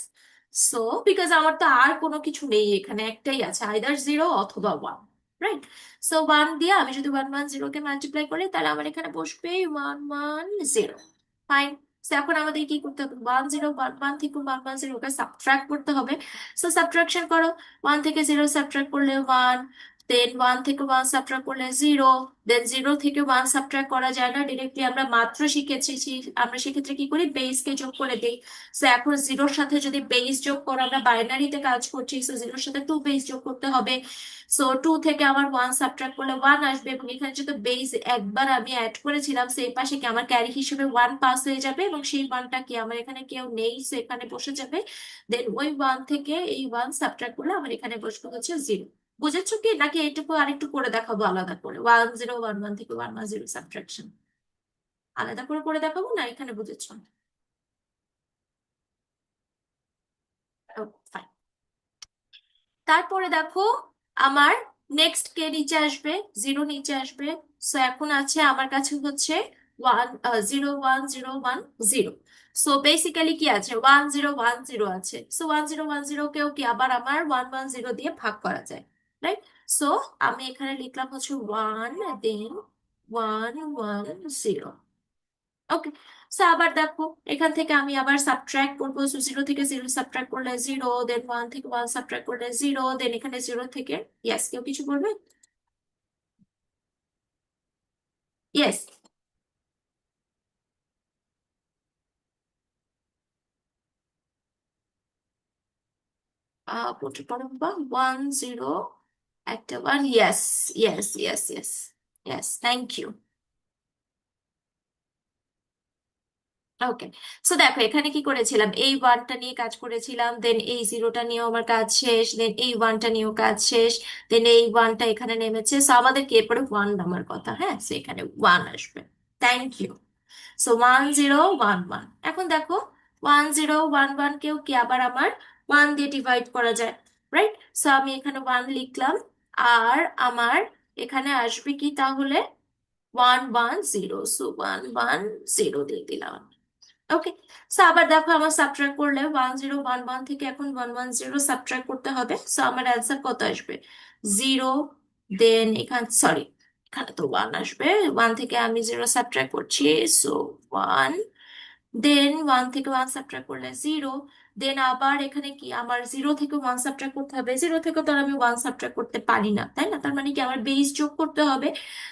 [SPEAKER 1] সো বিকজ আমার তো আর কোনো কিছু নেই এখানে, একটাই আছে, আইদার 0 অথবা 1, রাইট। সো 1 দিয়ে আমি যদি 1 1 0 কে মাল্টিপ্লাই করি তাহলে আমার এখানে বসবে 1 1 0। ফাইন। এখন আমাদের কি করতে হবে, 1 0 1 1 থেকে 1 1 0 কে সাবট্রাক্ট করতে হবে। সো সাবট্রাকশন করো, 1 থেকে 0 সাবট্রাক্ট করলে 1, দেন 1 থেকে 1 সাবট্রাক্ট করলে 0, দেন 0 থেকে 1 সাবট্রাক্ট করা যায় না ডিরেক্টলি, আমরা মাত্র শিখেছি। আমরা সেক্ষেত্রে কি করি, বেসকে যোগ করে দিই। সো এখন 0-র সাথে যদি বেস যোগ করো, আমরা বাইনারিতে কাজ করছি, সো 0-র সাথে 2 বেস যোগ করতে হবে। সো 2 থেকে আমার 1 সাবট্রাক্ট করলে 1 আসবে, এবং এখানে যেহেতু বেস একবার আমি অ্যাড করেছিলাম সেই পাশে কি আমার ক্যারি হিসেবে 1 পাস হয়ে যাবে, এবং সেই 1টা কি আমার এখানে কেউ নেই, সো এখানে বসে যাবে। দেন ওই 1 থেকে এই 1 সাবট্রাক্ট করলে আমার এখানে বসবে হচ্ছে 0। বুঝেছো কি, নাকি এইটুকু আরেকটু করে দেখাবো আলাদা করে, 1 0 1 1 থেকে 1 1 0 সাবট্রাকশন আলাদা করে দেখাবো না, এখানে বুঝেছো? ফাইন। তারপরে দেখো আমার নেক্সট কে নিচে আসবে, 0 নিচে আসবে। সো এখন আছে আমার কাছে হচ্ছে 1 0 1 0 1 0। সো বেসিক্যালি কি আছে, 1 0 1 0 আছে, সো 1 0 1 0 কেও কি আবার আমার 1 1 0 দিয়ে ভাগ করা যায়, রাইট। সো আমি এখানে লিখলাম হচ্ছে 1, দেন 1 1 0। ওকে, সো আবার দেখো এখান থেকে আমি আবার সাবট্রাক্ট করবো, সো 0 থেকে 0 সাবট্রাক্ট করলে 0, দেন 1 থেকে 1 সাবট্রাক্ট করলে 0, দেন এখানে 0 থেকে, ইয়েস, কেউ কিছু বলবে, ইয়েস, বলতে পারো বা 1 0 একটা 1, yes, yes, yes, yes, yes, thank you. Okay, so দেখো এখানে কি করেছিলাম, এই 1টা নিয়ে কাজ করেছিলাম, দেন এই 0টা নিয়েও আমার কাজ শেষ, দেন এই 1টা নিয়েও কাজ শেষ, দেন এই 1টা এখানে নেমেছে, সো আমাদের কি এরপরে 1 নামার কথা, হ্যাঁ, সো এখানে 1 আসবে। Thank you. সো 1 0 1 1, এখন দেখো 1 0 1 1 কেও কি আবার আমার 1 দিয়ে ডিভাইড করা যায়, রাইট। সো আমি এখানে 1 লিখলাম, আর আমার এখানে আসবে কি তাহলে 110, সো 110 দিয়ে দিলাম। ওকে, সো আবার দেখো আমার সাবট্রাক্ট করলে 1011 থেকে এখন 110 সাবট্রাক্ট করতে হবে, সো আমার অ্যান্সার কত আসবে? 0। দেন এখানে সরি, এখানে তো 1 আসবে, 1 থেকে আমি 0 সাবট্রাক্ট করছি, সো 1। দেন 1 থেকে 1 সাবট্রাক্ট করলে 0। দেন আবার এখানে কি আমার 0 থেকে 1 সাবট্রাক্ট করতে হবে, 0 থেকে তো আর আমি 1 সাবট্রাক্ট করতে পারি না, তাই না? তার মানে কি আমার বেস যোগ করতে হবে।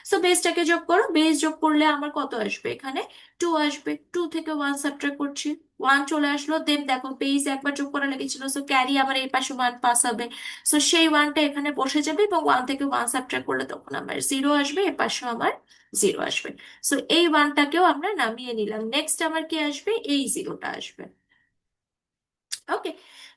[SPEAKER 1] সো বেসটাকে যোগ করো, বেস যোগ করলে আমার কত আসবে এখানে? 2 আসবে। 2 থেকে 1 সাবট্রাক্ট করছি, 1 চলে আসলো। দেন দেখো বেস একবার যোগ করা লেগেছিল, সো ক্যারি আমার এই পাশে 1 পাস হবে, সো সেই 1টা এখানে বসে যাবে এবং 1 থেকে 1 সাবট্রাক্ট করলে তখন আমার 0 আসবে, এ পাশে আমার 0 আসবে। সো এই 1টাকেও আমরা নামিয়ে নিলাম, নেক্সট আমার কি আসবে? এই 0টা আসবে। ওকে,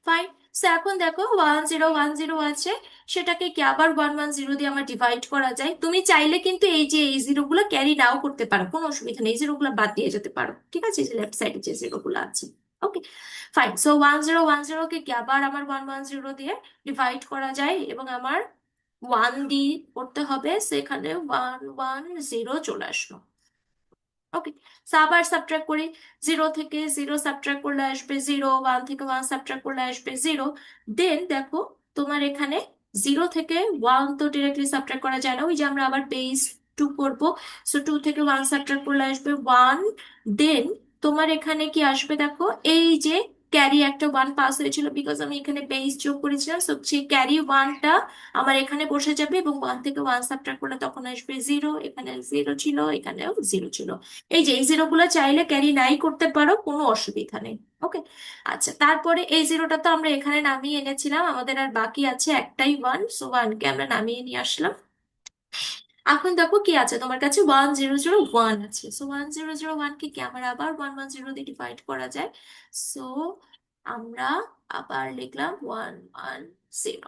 [SPEAKER 1] ফাইন। সো এখন দেখো 1010 আছে, সেটাকে কি আবার 110 দিয়ে আমার ডিভাইড করা যায়? তুমি চাইলে কিন্তু এই যে এই জিরো গুলো ক্যারি নাও করতে পারো, কোনো অসুবিধা নেই, এই জিরো গুলো বাদ দিয়ে যেতে পারো, ঠিক আছে, এই যে লেফট সাইডে যে জিরো গুলো আছে। ওকে, ফাইন। সো 1010 কে কি আবার আমার 110 দিয়ে ডিভাইড করা যায় এবং আমার 1 দিয়ে করতে হবে, সেখানে 110 চলে আসলো। ওকে, আবার সাবট্রাক্ট করি, 0 থেকে 0 সাবট্রাক্ট করলে আসবে 0, 1 থেকে 1 সাবট্রাক্ট করলে আসবে 0। দেন দেখো তোমার এখানে 0 থেকে 1 তো ডিরেক্টলি সাবট্রাক্ট করা যায় না, ওই যে আমরা আবার বেস 2 করব, সো 2 থেকে 1 সাবট্রাক্ট করলে আসবে 1। দেন তোমার এখানে কি আসবে দেখো, এই যে ক্যারি একটা 1 পাস হয়েছিল বিকজ আমি এখানে বেস যোগ করেছিলাম, সো সেই ক্যারি 1টা আমার এখানে বসে যাবে এবং 1 থেকে 1 সাবট্রাক্ট করলে তখন আসবে 0, এখানে 0 ছিল, এখানেও 0 ছিল। এই যে এই জিরো গুলো চাইলে ক্যারি নাই করতে পারো, কোনো অসুবিধা নেই। ওকে, আচ্ছা, তারপরে এই জিরোটা তো আমরা এখানে নামিয়ে এনেছিলাম, আমাদের আর বাকি আছে একটাই 1, সো 1কে আমরা নামিয়ে নিয়ে আসলাম। এখন দেখো কি আছে তোমার কাছে, 1001 আছে, সো 1001 কে কি আমার আবার 110 দিয়ে ডিভাইড করা যায়, সো আমরা আবার লিখলাম 110।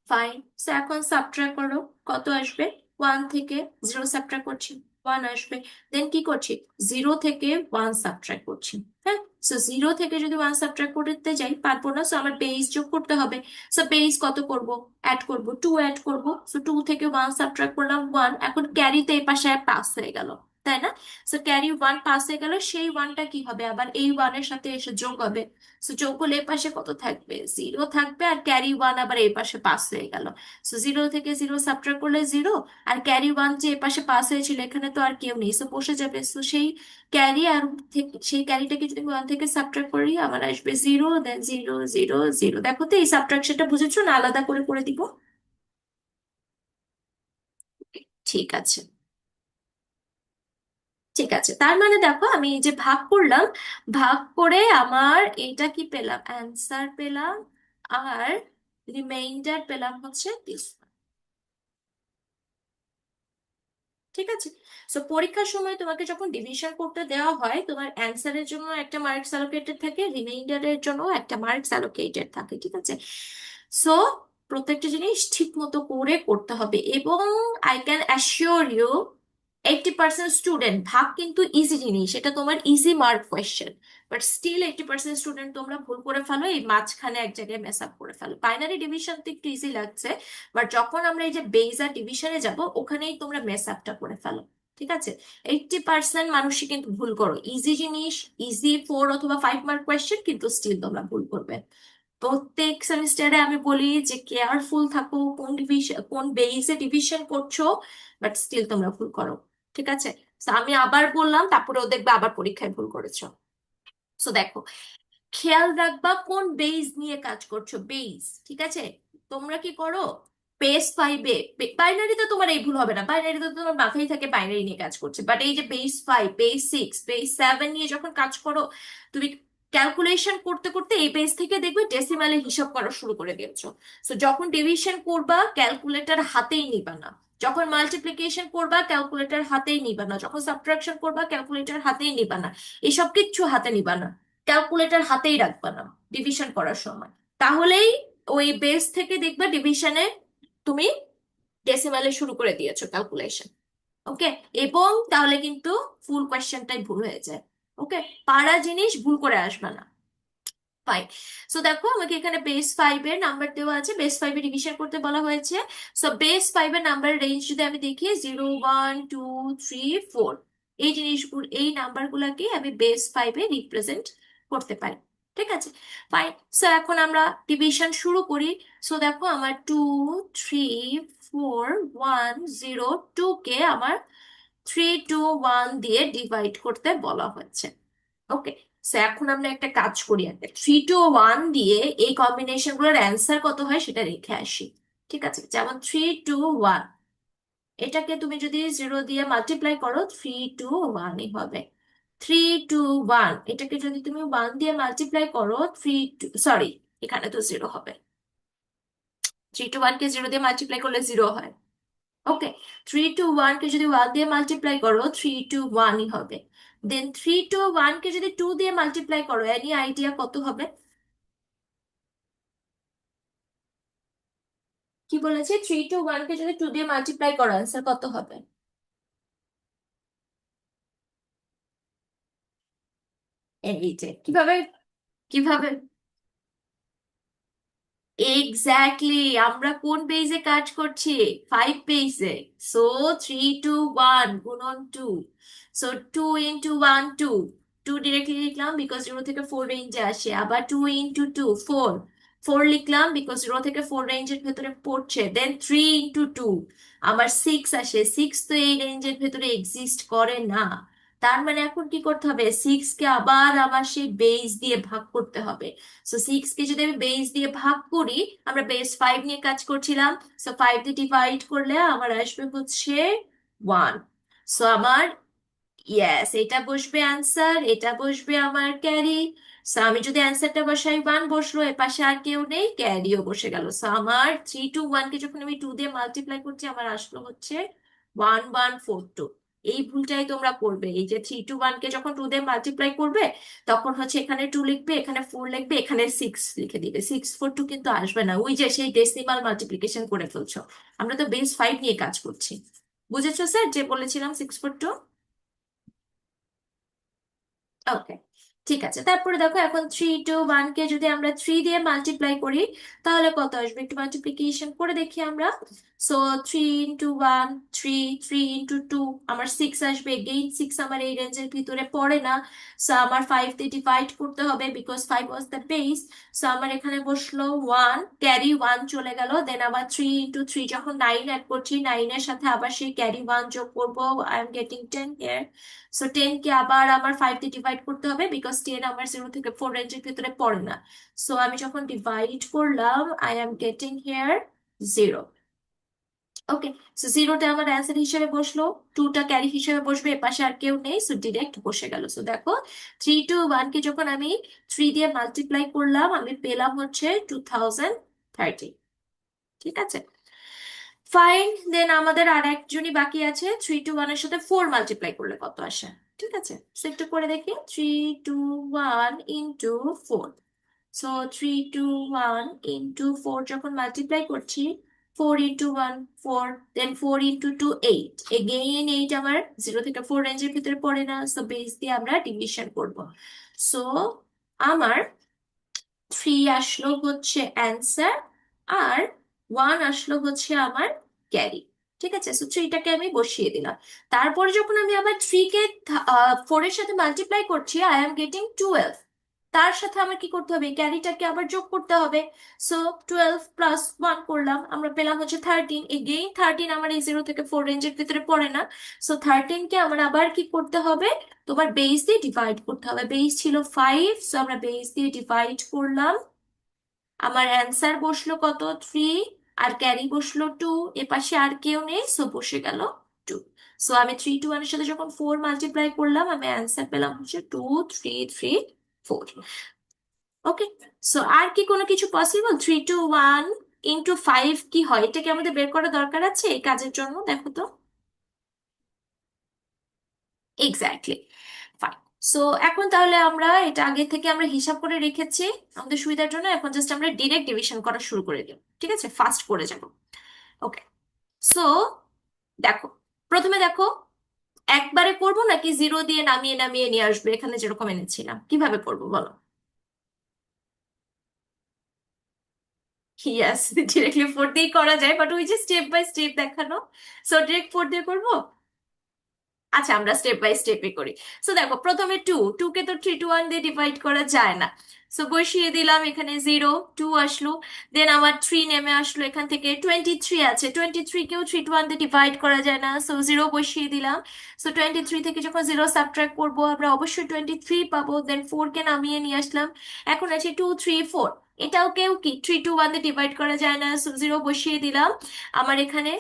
[SPEAKER 1] ফাইন। সো এখন সাবট্রাক্ট করো, কত আসবে? 1 থেকে 0 সাবট্রাক্ট করছি, 1 আসবে। দেন কি করছি? 0 থেকে 1 সাবট্রাক্ট করছি। হ্যাঁ, সো 0 থেকে যদি 1 সাবট্রাক্ট করতে যাই পারবো না, সো আমার বেস যোগ করতে হবে। সো বেস কত করব? অ্যাড করব, 2 অ্যাড করব, সো 2 থেকে 1 সাবট্রাক্ট করলাম 1, এখন ক্যারিতে এই পাশে পাস হয়ে গেল, তাই না? সো ক্যারি 1 পাস হয়ে গেল, সেই 1টা কি হবে? আবার এই 1 এর সাথে এসে যোগ হবে, সো যোগ করলে এ পাশে কত থাকবে? 0 থাকবে, আর ক্যারি 1 আবার এই পাশে পাস হয়ে গেল, সো 0 থেকে 0 সাবট্রাক্ট করলে 0, আর ক্যারি 1 যে এ পাশে পাস হয়েছিল এখানে তো আর কেউ নেই, সো বসে যাবে, সো সেই ক্যারি আর সেই ক্যারিটাকে যদি 1 থেকে সাবট্রাক্ট করি আমার আসবে 0, দেন 0 0 0। দেখো তো এই সাবট্রাকশনটা বুঝেছো না, আলাদা করে করে দিব? ঠিক আছে, ঠিক আছে, তার মানে দেখো আমি এই যে ভাগ করলাম, ভাগ করে আমার এটা কি পেলাম? অ্যান্সার পেলাম, আর রিমাইন্ডার পেলাম হচ্ছে দিস। ঠিক আছে, সো পরীক্ষার সময় তোমাকে যখন ডিভিশন করতে দেওয়া হয়, তোমার অ্যান্সারের জন্য একটা মার্কস অ্যালোকেটেড থাকে, রিমাইন্ডারের জন্য একটা মার্কস অ্যালোকেটেড থাকে, ঠিক আছে? সো প্রত্যেকটা জিনিস ঠিক মতো করে করতে হবে, এবং I can assure you 80% student, ভাগ কিন্তু ইজি জিনিস, এটা তোমার easy mark question, but still 80% student তোমরা ভুল করে ফেলো, এই মাঝখানে এক জায়গায় মেস আপ করে ফেলো। বাইনারি ডিভিশন তো একটু ইজি লাগছে, বাট যখন আমরা এই যে বেজ আর ডিভিশনে যাব, ওখানেই তোমরা মেস আপটা করে ফেলো। ঠিক আছে, 80% মানুষই কিন্তু ভুল করো, ইজি জিনিস, ইজি 4 অথবা 5 মার্ক কোয়েশ্চেন, কিন্তু স্টিল তোমরা ভুল করবে। প্রত্যেক সেমিস্টারে আমি বলি যে কেয়ারফুল থাকো, কোন ডিভিশন কোন বেসে ডিভিশন করছো, বাট স্টিল তোমরা ভুল করো। ঠিক আছে, তো আমি আবার বললাম, তারপরেও দেখবে আবার পরীক্ষায় ভুল করেছো। সো দেখো, খেয়াল রাখবা কোন বেস নিয়ে কাজ করছো, বেস, ঠিক আছে? তোমরা কি করো, বেস 5-এ, বাইনারিতে তোমার এই ভুল হবে না, বাইনারিতে তোমার মাথায় থাকে বাইনারি নিয়ে কাজ করছে, বাট এই যে বেস 5, বেস 6, বেস 7 নিয়ে যখন কাজ করো, তুমি ক্যালকুলেশন করতে করতে এই বেস থেকে দেখবে ডেসিমালে হিসাব করা শুরু করে দিয়েছো। সো যখন ডিভিশন করবা ক্যালকুলেটর হাতেই নিবা না, যখন মাল্টিপ্লিকেশন করবা ক্যালকুলেটর হাতেই নিবা না, যখন সাবট্রাকশন করবা ক্যালকুলেটর হাতেই নিবা না, এসব কিচ্ছু হাতে নিবা না, ক্যালকুলেটর হাতেই রাখবা না ডিভিশন করার সময়। তাহলেই ওই বেস থেকে দেখবা ডিভিশনে তুমি ডেসিমালে শুরু করে দিয়েছো ক্যালকুলেশন। ওকে, এবং তাহলে কিন্তু ফুল কোয়েশ্চেনটাই ভুল হয়ে যায়। ওকে, পারা জিনিস ভুল করে আসবে না, ফাইন। সো দেখো আমাকে এখানে বেস 5 এর নাম্বার দেওয়া আছে, বেস 5 এ ডিভিশন করতে বলা হয়েছে। সো বেস 5 এর নাম্বার রেঞ্জ যদি আমি দেখি 0 1 2 3 4, এই জিনিসগুলো এই নাম্বারগুলোকে আমি বেস 5-এ রিপ্রেজেন্ট করতে পারি। ঠিক আছে, ফাইন। সো এখন আমরা ডিভিশন শুরু করি। সো দেখো আমার 2 3 4 1 0 2 কে আমার 3 2 1 দিয়ে ডিভাইড করতে বলা হয়েছে। ওকে, সো এখন আমরা একটা কাজ করি, একটা 3 2 1 দিয়ে এই কম্বিনেশন গুলোর অ্যান্সার কত হয় সেটা রেখে আসি। ঠিক আছে, যেমন 3 2 1, এটাকে তুমি যদি 0 দিয়ে মাল্টিপ্লাই করো 3 2 1-ই হবে। 3 2 1, এটাকে যদি তুমি 1 দিয়ে মাল্টিপ্লাই করো 3 2, সরি, এখানে তো 0 হবে। 3 2 1 কে 0 দিয়ে মাল্টিপ্লাই করলে 0 হয়। ওকে, 3 2 1 কে যদি 1 দিয়ে মাল্টিপ্লাই করো 3 2 1-ই হবে। দেন 3 2 1 কে যদি 2 দিয়ে মাল্টিপ্লাই করো, এনি আইডিয়া কত হবে? কি বলেছে? 3 2 1 কে যদি 2 দিয়ে মাল্টিপ্লাই করো অ্যান্সার কত হবে? এই যে কিভাবে, কিভাবে? এক্স্যাক্টলি, আমরা কোন পেজে কাজ করছি? 5 পেজে। সো 3 2 1 গুণন 2, সো 2 × 1 2, 2 ডিরেক্টলি লিখলাম বিকজ 0 থেকে 4 রেঞ্জে আসে। আবার 2 × 2 4, 4 লিখলাম বিকজ 0 থেকে 4 রেঞ্জের ভেতরে পড়ছে। দেন 3 × 2 আমার 6 আসে, 6 তো এই রেঞ্জের ভেতরে এক্সিস্ট করে না। তার মানে এখন কি করতে হবে? 6 কে আবার আমার সেই বেস দিয়ে ভাগ করতে হবে। সো 6 কে যদি আমি বেস দিয়ে ভাগ করি, আমরা বেস 5 নিয়ে কাজ করছিলাম, সো 5 দিয়ে ডিভাইড করলে আমার আসবে হচ্ছে 1। সো আমার, ইয়েস, এটা বসবে অ্যান্সার, এটা বসবে আমার ক্যারি। সো আমি যদি অ্যান্সারটা বসাই 1 বসলো, এ পাশে আর কেউ নেই, ক্যারিও বসে গেল। সো আমার 3 2 1 কে যখন আমি 2 দিয়ে মাল্টিপ্লাই করছি আমার আসলো হচ্ছে 1142। এই ভুলটাই তোমরা করবে, এই যে 3 2 1 কে যখন 2 দিয়ে মাল্টিপ্লাই করবে তখন হচ্ছে এখানে 2 লিখবে, এখানে 4 লিখবে, এখানে 6 লিখে দিবে। 6 4 2 কিন্তু আসবে না, ওই যে সেই ডেসিমাল মাল্টিপ্লিকেশন করে ফেলছো। আমরা তো বেস 5 নিয়ে কাজ করছি। বুঝেছো স্যার যে বলেছিলাম 6 4 2? ওকে, ঠিক আছে। তারপরে দেখো এখন 3 2 1 কে যদি আমরা 3 দিয়ে মাল্টিপ্লাই করি তাহলে কত আসবে, একটু মাল্টিপ্লিকেশন করে দেখি আমরা। সো 3 × 1 3, 3 × 2 আমার 6 আসবে। এগেইন 6 আমার এই রেঞ্জের ভিতরে পড়ে না। সো আমার 5 দিয়ে ডিভাইড করতে হবে because 5 was the base. So আমার এখানে বসলো 1, ক্যারি 1 চলে গেল। দেন আবার 3 × 3, যখন 9 অ্যাড করছি 9-এর সাথে আবার সেই ক্যারি 1 যোগ করবো। I am getting 10 here. So 10 কে আবার আমার 5 দিয়ে ডিভাইড করতে হবে বিকজ 10 আমার 0 থেকে 4 রেঞ্জের ভিতরে পড়ে না। সো আমি যখন ডিভাইড করলাম I am getting here 0। Okay, so 0টা আমার অ্যান্সার হিসেবে বসলো, 2টা ক্যারি হিসেবে বসবে, এপাশে আর কেউ নেই, সো ডিরেক্ট বসে গেল। সো দেখো 3 2 1 কে যখন আমি 3 দিয়ে মাল্টিপ্লাই করলাম আমি পেলাম হচ্ছে 2030। ঠিক আছে, ফাইন। দেন আমাদের আর একজনই বাকি আছে, 3 2 1 এর সাথে 4 মাল্টিপ্লাই করলে কত আসে? ঠিক আছে, সো একটু করে দেখি। 3 2 1 × 4, সো 3 2 1 × 4 যখন মাল্টিপ্লাই করছি, 4 × 1 4, দেন 4 × 2 8, এগেইন 8 আমার 0 থেকে 4 রেঞ্জের ভিতরে পড়ে না, সো বেস দিয়ে আমরা ডিভিশন করব। সো আমার 3 আসলো হচ্ছে অ্যান্সার, আর 1 আসলো হচ্ছে আমার ক্যারি। ঠিক আছে, সো 3টাকে আমি বসিয়ে দিলাম। তারপরে যখন আমি আবার 3 কে 4-এর সাথে মাল্টিপ্লাই করছি আই এম গেটিং 12। তার সাথে আমার কি করতে হবে? ক্যারিটাকে আবার যোগ করতে হবে। সো 12 + 1 করলাম, আমরা পেলাম হচ্ছে 13। এগেইন 13 আমার এই 0 থেকে 4 রেঞ্জের ভিতরে পড়ে না। সো 13কে আমার আবার কি করতে হবে? তোমার বেস দিয়ে ডিভাইড করতে হবে। বেস ছিল 5, সো আমরা বেস দিয়ে ডিভাইড করলাম। আমার অ্যান্সার বসলো কত? 3, আর ক্যারি বসলো 2, এপাশে আর কেউ নেই, সো বসে গেল 2। সো আমি 3 2 1-এর সাথে যখন 4 মাল্টিপ্লাই করলাম আমি অ্যান্সার পেলাম হচ্ছে 2 3 3 4। ওকে, সো আর কি কোনো কিছু পসিবল? 3 2 1 × 5 কি হয়, এটা কি আমাদের বের করা দরকার আছে এই কাজের জন্য? দেখো তো। Exactly, fine. সো এখন তাহলে আমরা এটা আগে থেকে আমরা হিসাব করে রেখেছি আমাদের সুবিধার জন্য, এখন জাস্ট আমরা ডিরেক্ট ডিভিশন করা শুরু করে দিই। ঠিক আছে, ফাস্ট করে যাব। ওকে, সো দেখো, প্রথমে দেখো একবারে করবো নাকি 0 দিয়ে নামিয়ে নামিয়ে নিয়ে আসবে এখানে যেরকম এনেছিলাম, কিভাবে করবো বলো? ইয়াস, ডিরেক্টলি 4 দিয়েই করা যায়, বাট ওই যে স্টেপ বাই স্টেপ দেখানো, সো ডিরেক্ট 4 দিয়ে করবো। আচ্ছা, আমরা স্টেপ বাই স্টেপে করি। সো দেখো, প্রথমে টু, টু কে তো 3 to 1 দিয়ে ডিভাইড করা যায় না। সো বসিয়ে দিলাম এখানে 0, 2 আসলো। দেন আমার 3 নেমে আসলো, এখান থেকে 23 আছে, 23 কেও 3 to 1 দিয়ে ডিভাইড করা যায় না, সো 0 বসিয়ে দিলাম। সো 23 থেকে যখন 0 সাবট্রাক্ট করবো আমরা অবশ্যই 23 পাবো। দেন 4 কে নামিয়ে নিয়ে আসলাম। এখন আছে 2, 3, 4, এটাও কেউ কি 3 to 1 দিয়ে ডিভাইড করা যায় না, সো 0 বসিয়ে দিলাম। আমার এখানে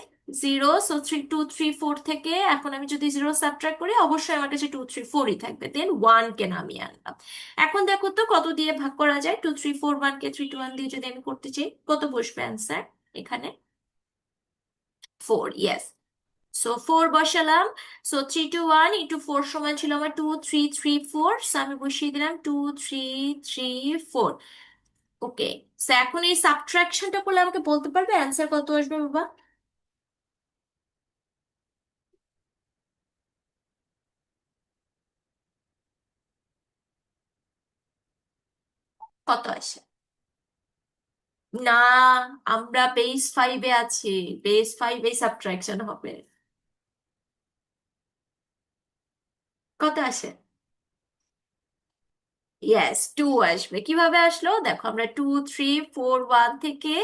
[SPEAKER 1] 0, সো 2, 3, 4 থেকে এখন আমি যদি 0 সাবট্রাক্ট করি অবশ্যই আমার কাছে 2, 3, 4ই থাকবে। দেন 1 কে নামিয়ে আনলাম। এখন দেখো তো কত দিয়ে ভাগ করা যায়, 2, 3, 4, 1 কে 3 to 1 দিয়ে যদি আমি করতে চাই কত বসবে অ্যান্সার এখানে? 4, ইয়েস। সো 4 বসালাম। সো 3, 2, 1 × 4 সমান ছিল আমার 2, 3, 3, 4, সো আমি বসিয়ে দিলাম 2, 3, 3, 4। ওকে। সো এখন এই সাবট্রাকশনটা করলে আমাকে বলতে পারবে অ্যান্সার কত আসবে বাবা? কত আসে? না, আমরা বেস 5-এ আছি। বেস 5-এ সাবট্রাকশন হবে। কত আসে? ইয়েস, 2 আসবে। কিভাবে আসলো দেখো, আমরা 2, 3, 4, 1 থেকে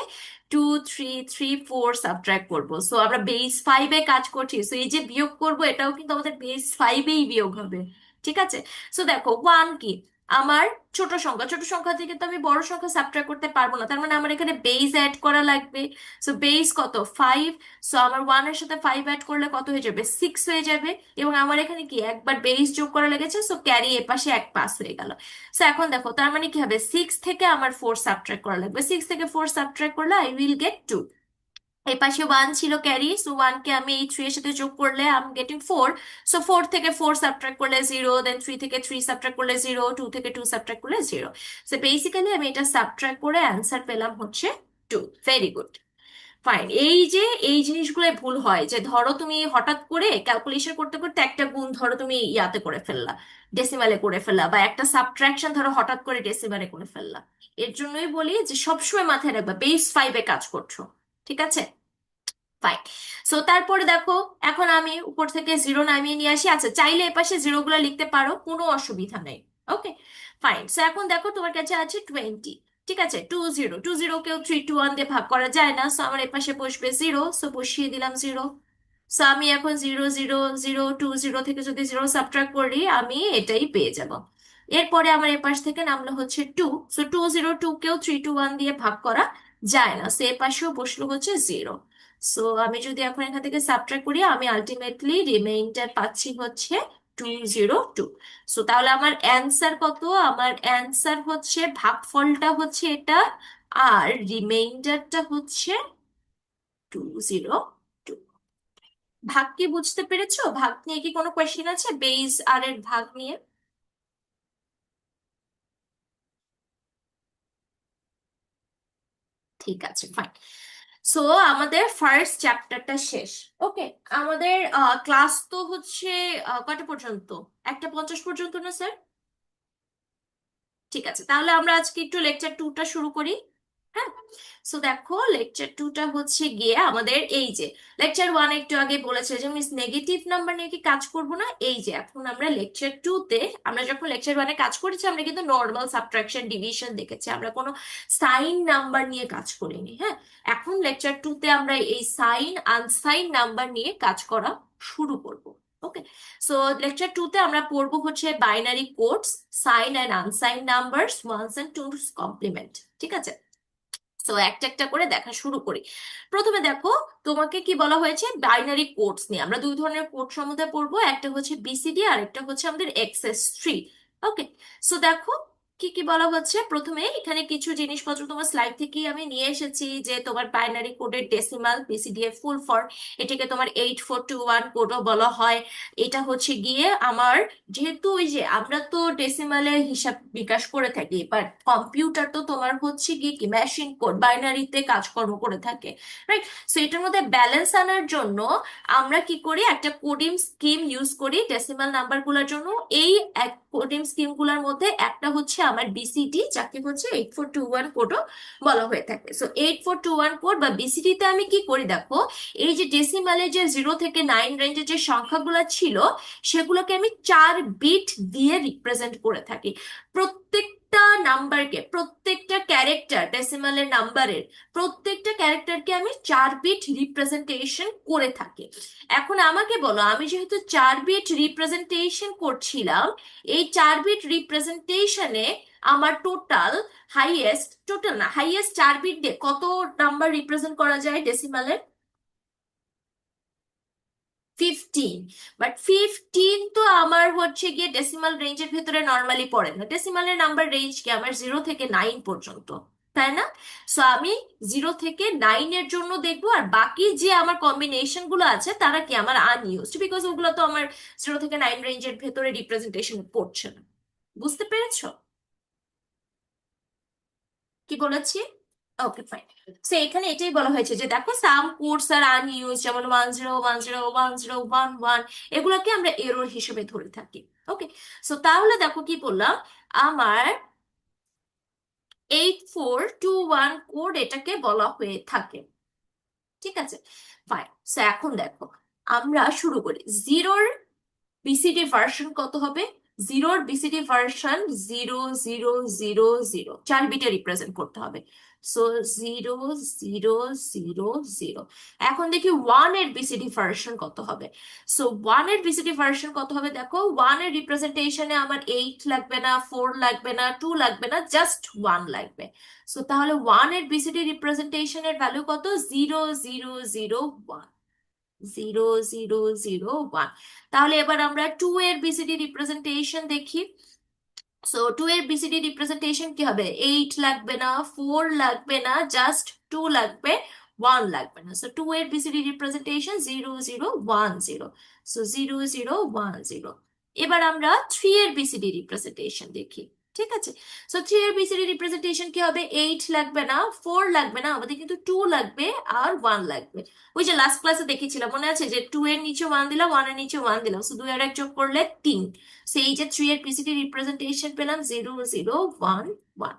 [SPEAKER 1] 2, 3, 3, 4 সাবট্রাক্ট করবো। সো আমরা বেস 5-এ কাজ করছি, সো এই যে বিয়োগ করবো এটাও কিন্তু আমাদের বেস 5-এই বিয়োগ হবে। ঠিক আছে। সো দেখো 1 কি আমার ছোট সংখ্যা, ছোট সংখ্যা থেকে তো আমি বড় সংখ্যা সাবট্রাক্ট করতে পারবো না, তার মানে আমার এখানে বেস অ্যাড করা লাগবে। সো বেস কত? 5। সো আমার 1-এর সাথে 5 অ্যাড করলে কত হয়ে যাবে? 6 হয়ে যাবে। এবং আমার এখানে কি একবার বেস যোগ করা লেগেছে, সো ক্যারি এ পাশে এক পাস হয়ে গেল। সো এখন দেখো তার মানে কি হবে, 6 থেকে আমার 4 সাবট্রাক্ট করা লাগবে, 6 থেকে 4 সাবট্রাক্ট করলে আই উইল গেট 2। এই পাশে 1 ছিল ক্যারি, সো 1 কে আমি এই 3 এর সাথে যোগ করলে আই এম গেটিং 4। সো 4 থেকে 4 সাবট্রাক্ট করলে 0, দেন 3 থেকে 3 সাবট্রাক্ট করলে 0, 2 থেকে 2 সাবট্রাক্ট করলে 0। সো বেসিক্যালি আমি এটা সাবট্রাক্ট করে অ্যান্সার পেলাম হচ্ছে 2। Very good. ফাইন। এই যে এই জিনিসগুলো ভুল হয় যে ধরো তুমি হঠাৎ করে ক্যালকুলেশন করতে করতে একটা গুণ ধরো তুমি ইয়াতে করে ফেললা, ডেসিমালে করে ফেললা, বা একটা সাবট্রাকশন ধরো হঠাৎ করে ডেসিমালে করে ফেললা। এর জন্যই বলি যে সবসময় মাথায় রাখবা বেস 5-এ কাজ করছো। ঠিক আছে। ফাইন। সো তারপরে দেখো, এখন আমি উপর থেকে 0 নামিয়ে নিয়ে আসি। আচ্ছা, চাইলে এপাশে জিরোগুলো লিখতে পারো, কোনো অসুবিধা নেই। ওকে। ফাইন। সো এখন দেখো তোমার কাছে আছে 20। ঠিক আছে, 2, 0, 2, 0 কেও 3, 2, 1 দিয়ে ভাগ করা যায় না, সো আমার এপাশে বসবে 0, সো বসিয়ে দিলাম 0। সো আমি এখন 0, 0, 0, 2, 0 থেকে যদি 0 সাবট্রাক্ট করি আমি এটাই পেয়ে যাব। এরপরে আমার এপাশ থেকে নামলো হচ্ছে 2। সো 2, 0, 2 কেও 3, 2, 1 দিয়ে ভাগ করা যায় না, সো এপাশেও বসলো হচ্ছে 0। সো আমি যদি এখন এখান থেকে সাবট্রাক্ট করি আমি আলটিমেটলি রিমাইন্ডার পাচ্ছি হচ্ছে 2, 0, 2। সো তাহলে আমার অ্যান্সার কত? আমার অ্যান্সার হচ্ছে ভাগফলটা হচ্ছে এটা, আর রিমাইন্ডারটা হচ্ছে 2, 0, 2। ভাগ কি বুঝতে পেরেছো? ভাগ নিয়ে কি কোনো কোয়েশ্চেন আছে, বেস আর এর ভাগ নিয়ে? ঠিক আছে, ফাইন। সো আমাদের ফার্স্ট চ্যাপ্টারটা শেষ। ওকে। আমাদের ক্লাস তো হচ্ছে কয়টা পর্যন্ত? 1:50 পর্যন্ত না স্যার? ঠিক আছে, তাহলে আমরা আজকে একটু লেকচার 2টা শুরু করি। হ্যাঁ। সো দেখো, লেকচার 2টা হচ্ছে গিয়ে আমাদের এই যে লেকচার 1 একটু আগে বলেছে যে মিস নেগেটিভ নাম্বার নিয়ে কি কাজ করব না, এই যে এখন আমরা লেকচার 2-তে, আমরা যখন লেকচার 1-এ কাজ করেছি আমরা কিন্তু নর্মাল সাবট্রাকশন ডিভিশন দেখেছি, আমরা কোনো সাইন নাম্বার নিয়ে কাজ করিনি। হ্যাঁ। এখন লেকচার 2-তে আমরা এই সাইন আনসাইন নাম্বার নিয়ে কাজ করা শুরু করব। ওকে। সো লেকচার 2-তে আমরা পড়বো হচ্ছে binary codes, sign and unsign numbers, ones and two's complement. ঠিক আছে। সো একটা একটা করে দেখা শুরু করি। প্রথমে দেখো, তোমাকে কি বলা হয়েছে, বাইনারি কোডস নিয়ে আমরা দুই ধরনের কোড সম্বন্ধে পড়বো, একটা হচ্ছে বিসিডি আর একটা হচ্ছে আমাদের এক্সএস 3। ওকে। সো দেখো কি কি বলা হচ্ছে, প্রথমে এখানে কিছু জিনিসপত্র তোমার স্লাইড থেকেই আমি নিয়ে এসেছি, যে তোমার বাইনারি কোডের ডেসিমাল বিসিডি এর ফুল ফর্ম, এটাকে তোমার 8421 কোডও বলা হয়। এটা হচ্ছে গিয়ে আমার, যেহেতু ওই যে আমরা তো ডেসিমালে হিসাব বিকাশ করে থাকি, বাট কম্পিউটার তো তোমার হচ্ছে গিয়ে কি মেশিন কোড, বাইনারিতে কাজকর্ম করে থাকে। রাইট। সো এটার মধ্যে ব্যালেন্স আনার জন্য আমরা কি করি, একটা কোডিং স্কিম ইউজ করি ডেসিমাল নাম্বারগুলোর জন্য। এই এক কোডিং স্কিমগুলোর মধ্যে একটা হচ্ছে আমার বিসিডি, যাকে হচ্ছে 8421 কোডও বলা হয়ে থাকে। সো 8421 কোড বা বিসিডিতে আমি কি করি দেখো, এই যে ডেসিমালে যে 0 থেকে 9 রেঞ্জের যে সংখ্যাগুলো ছিল সেগুলোকে আমি 4 বিট দিয়ে রিপ্রেজেন্ট করে থাকি। প্রত্যেকটা নাম্বারকে, প্রত্যেকটা ক্যারেক্টার, ডেসিমালের নাম্বারের প্রত্যেকটা ক্যারেক্টারকে আমি 4 বিট রিপ্রেজেন্টেশন করে থাকি। এখন আমাকে বলো, আমি যেহেতু 4 বিট রিপ্রেজেন্টেশন করছিলাম, এই 4 বিট রিপ্রেজেন্টেশনে আমার টোটাল হাইয়েস্ট, টোটাল না, হাইয়েস্ট 4 বিট দিয়ে কত নাম্বার রিপ্রেজেন্ট করা যায় ডেসিমালের? 15। বাট 15 তো আমার হচ্ছে গিয়ে ডেসিমাল রেঞ্জের ভেতরে নর্মালি পড়ে না। ডেসিমালের নাম্বার রেঞ্জ কি আমার 0 থেকে 9 পর্যন্ত, তাই না? সো আমি 0 থেকে 9 এর জন্য দেখবো, আর বাকি যে আমার কম্বিনেশন গুলো আছে তারা কি আমার আনইউজড, বিকজ ওগুলো তো আমার 0 থেকে 9 রেঞ্জের ভেতরে রিপ্রেজেন্টেশন পড়ছে না। বুঝতে পেরেছো কি বলেছি? ওকে, ফাইন। সো এখানে এটাই বলা হয়েছে যে দেখো, সাম কোডস আর আনইউজ, যেমন 10 10 10 11 এগুলোকে আমরা এরর হিসেবে ধরে থাকি। ওকে, সো তাহলে দেখো কি বললাম, আমার 8421 কোড এটাকে বলা হয়ে থাকে। ঠিক আছে, ফাইন। সো এখন দেখো, আমরা শুরু করি। জিরোর বিসিডি ভার্সন কত হবে? 0 বিসিডি ভার্সন 0 0 0 0, 4 বিটে রিপ্রেজেন্ট করতে হবে। সো 0 0 0 0। এখন দেখি 1 এর বিসিডি ভার্সন কত হবে। সো 1 এর বিসিডি ভার্সন কত হবে দেখো, 1 এর রিপ্রেজেন্টেশনে আমার 8 লাগবে না, 4 লাগবে না, 2 লাগবে না, জাস্ট 1 লাগবে। সো তাহলে 1 এর বিসিডি রিপ্রেজেন্টেশনের ভ্যালু কত? 0 0 0 1। 0 0 0 1। তাহলে এবার আমরা 2 এর বিসিডি রিপ্রেজেন্টেশন দেখি। সো 2 এর বিসিডি রিপ্রেজেন্টেশন কি হবে? 8 লাগবে না, 4 লাগবে না, জাস্ট 2 লাগবে, 1 লাগবে না। সো 2 এর বিসিডি রিপ্রেজেন্টেশন 0 0 1 0। সো 0 0 1 0। এবার আমরা 3 এর বিসিডি রিপ্রেজেন্টেশন দেখি। ঠিক আছে, সো 3 এর বিসিডি রিপ্রেজেন্টেশন কি হবে? 8 লাগবে না, 4 লাগবে না, আমাদের কিন্তু 2 লাগবে আর 1 লাগবে। ওই যে লাস্ট ক্লাসে দেখেছিলাম, মনে আছে যে 2 এর নিচে 1 দিলাম, 1 এর নিচে 1 দিলাম, সো 2 আর 1 যোগ করলে 3। সেই যে 3 এর পিসিটি রিপ্রেজেন্টেশন পেলাম 0 0 1 1।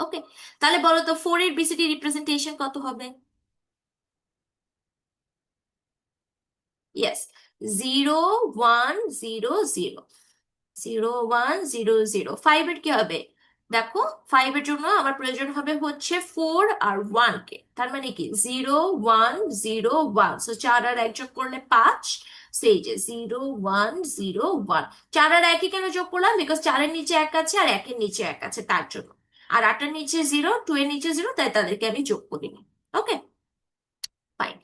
[SPEAKER 1] ওকে, তাহলে বলো তো 4 এর বিসিটি রিপ্রেজেন্টেশন কত হবে? ইয়েস, 0 1 0 0। 0 1 0 0। 5 এর কি হবে দেখো, 5 এর জন্য আমার প্রয়োজন হবে হচ্ছে 4 আর 1 কে, তার মানে কি 0 1 0 1। সো 4 আর 1 যোগ করলে 5। সেই যে 0 1 0 1। 4 আর 1 কেন যোগ করলাম? বিকজ 4 এর নিচে 1 আছে আর 1 এর নিচে 1 আছে, তার জন্য। আর 8 এর নিচে 0, 2 এর নিচে 0, তাই তাদেরকে আমি যোগ করিনি। ওকে, ফাইন।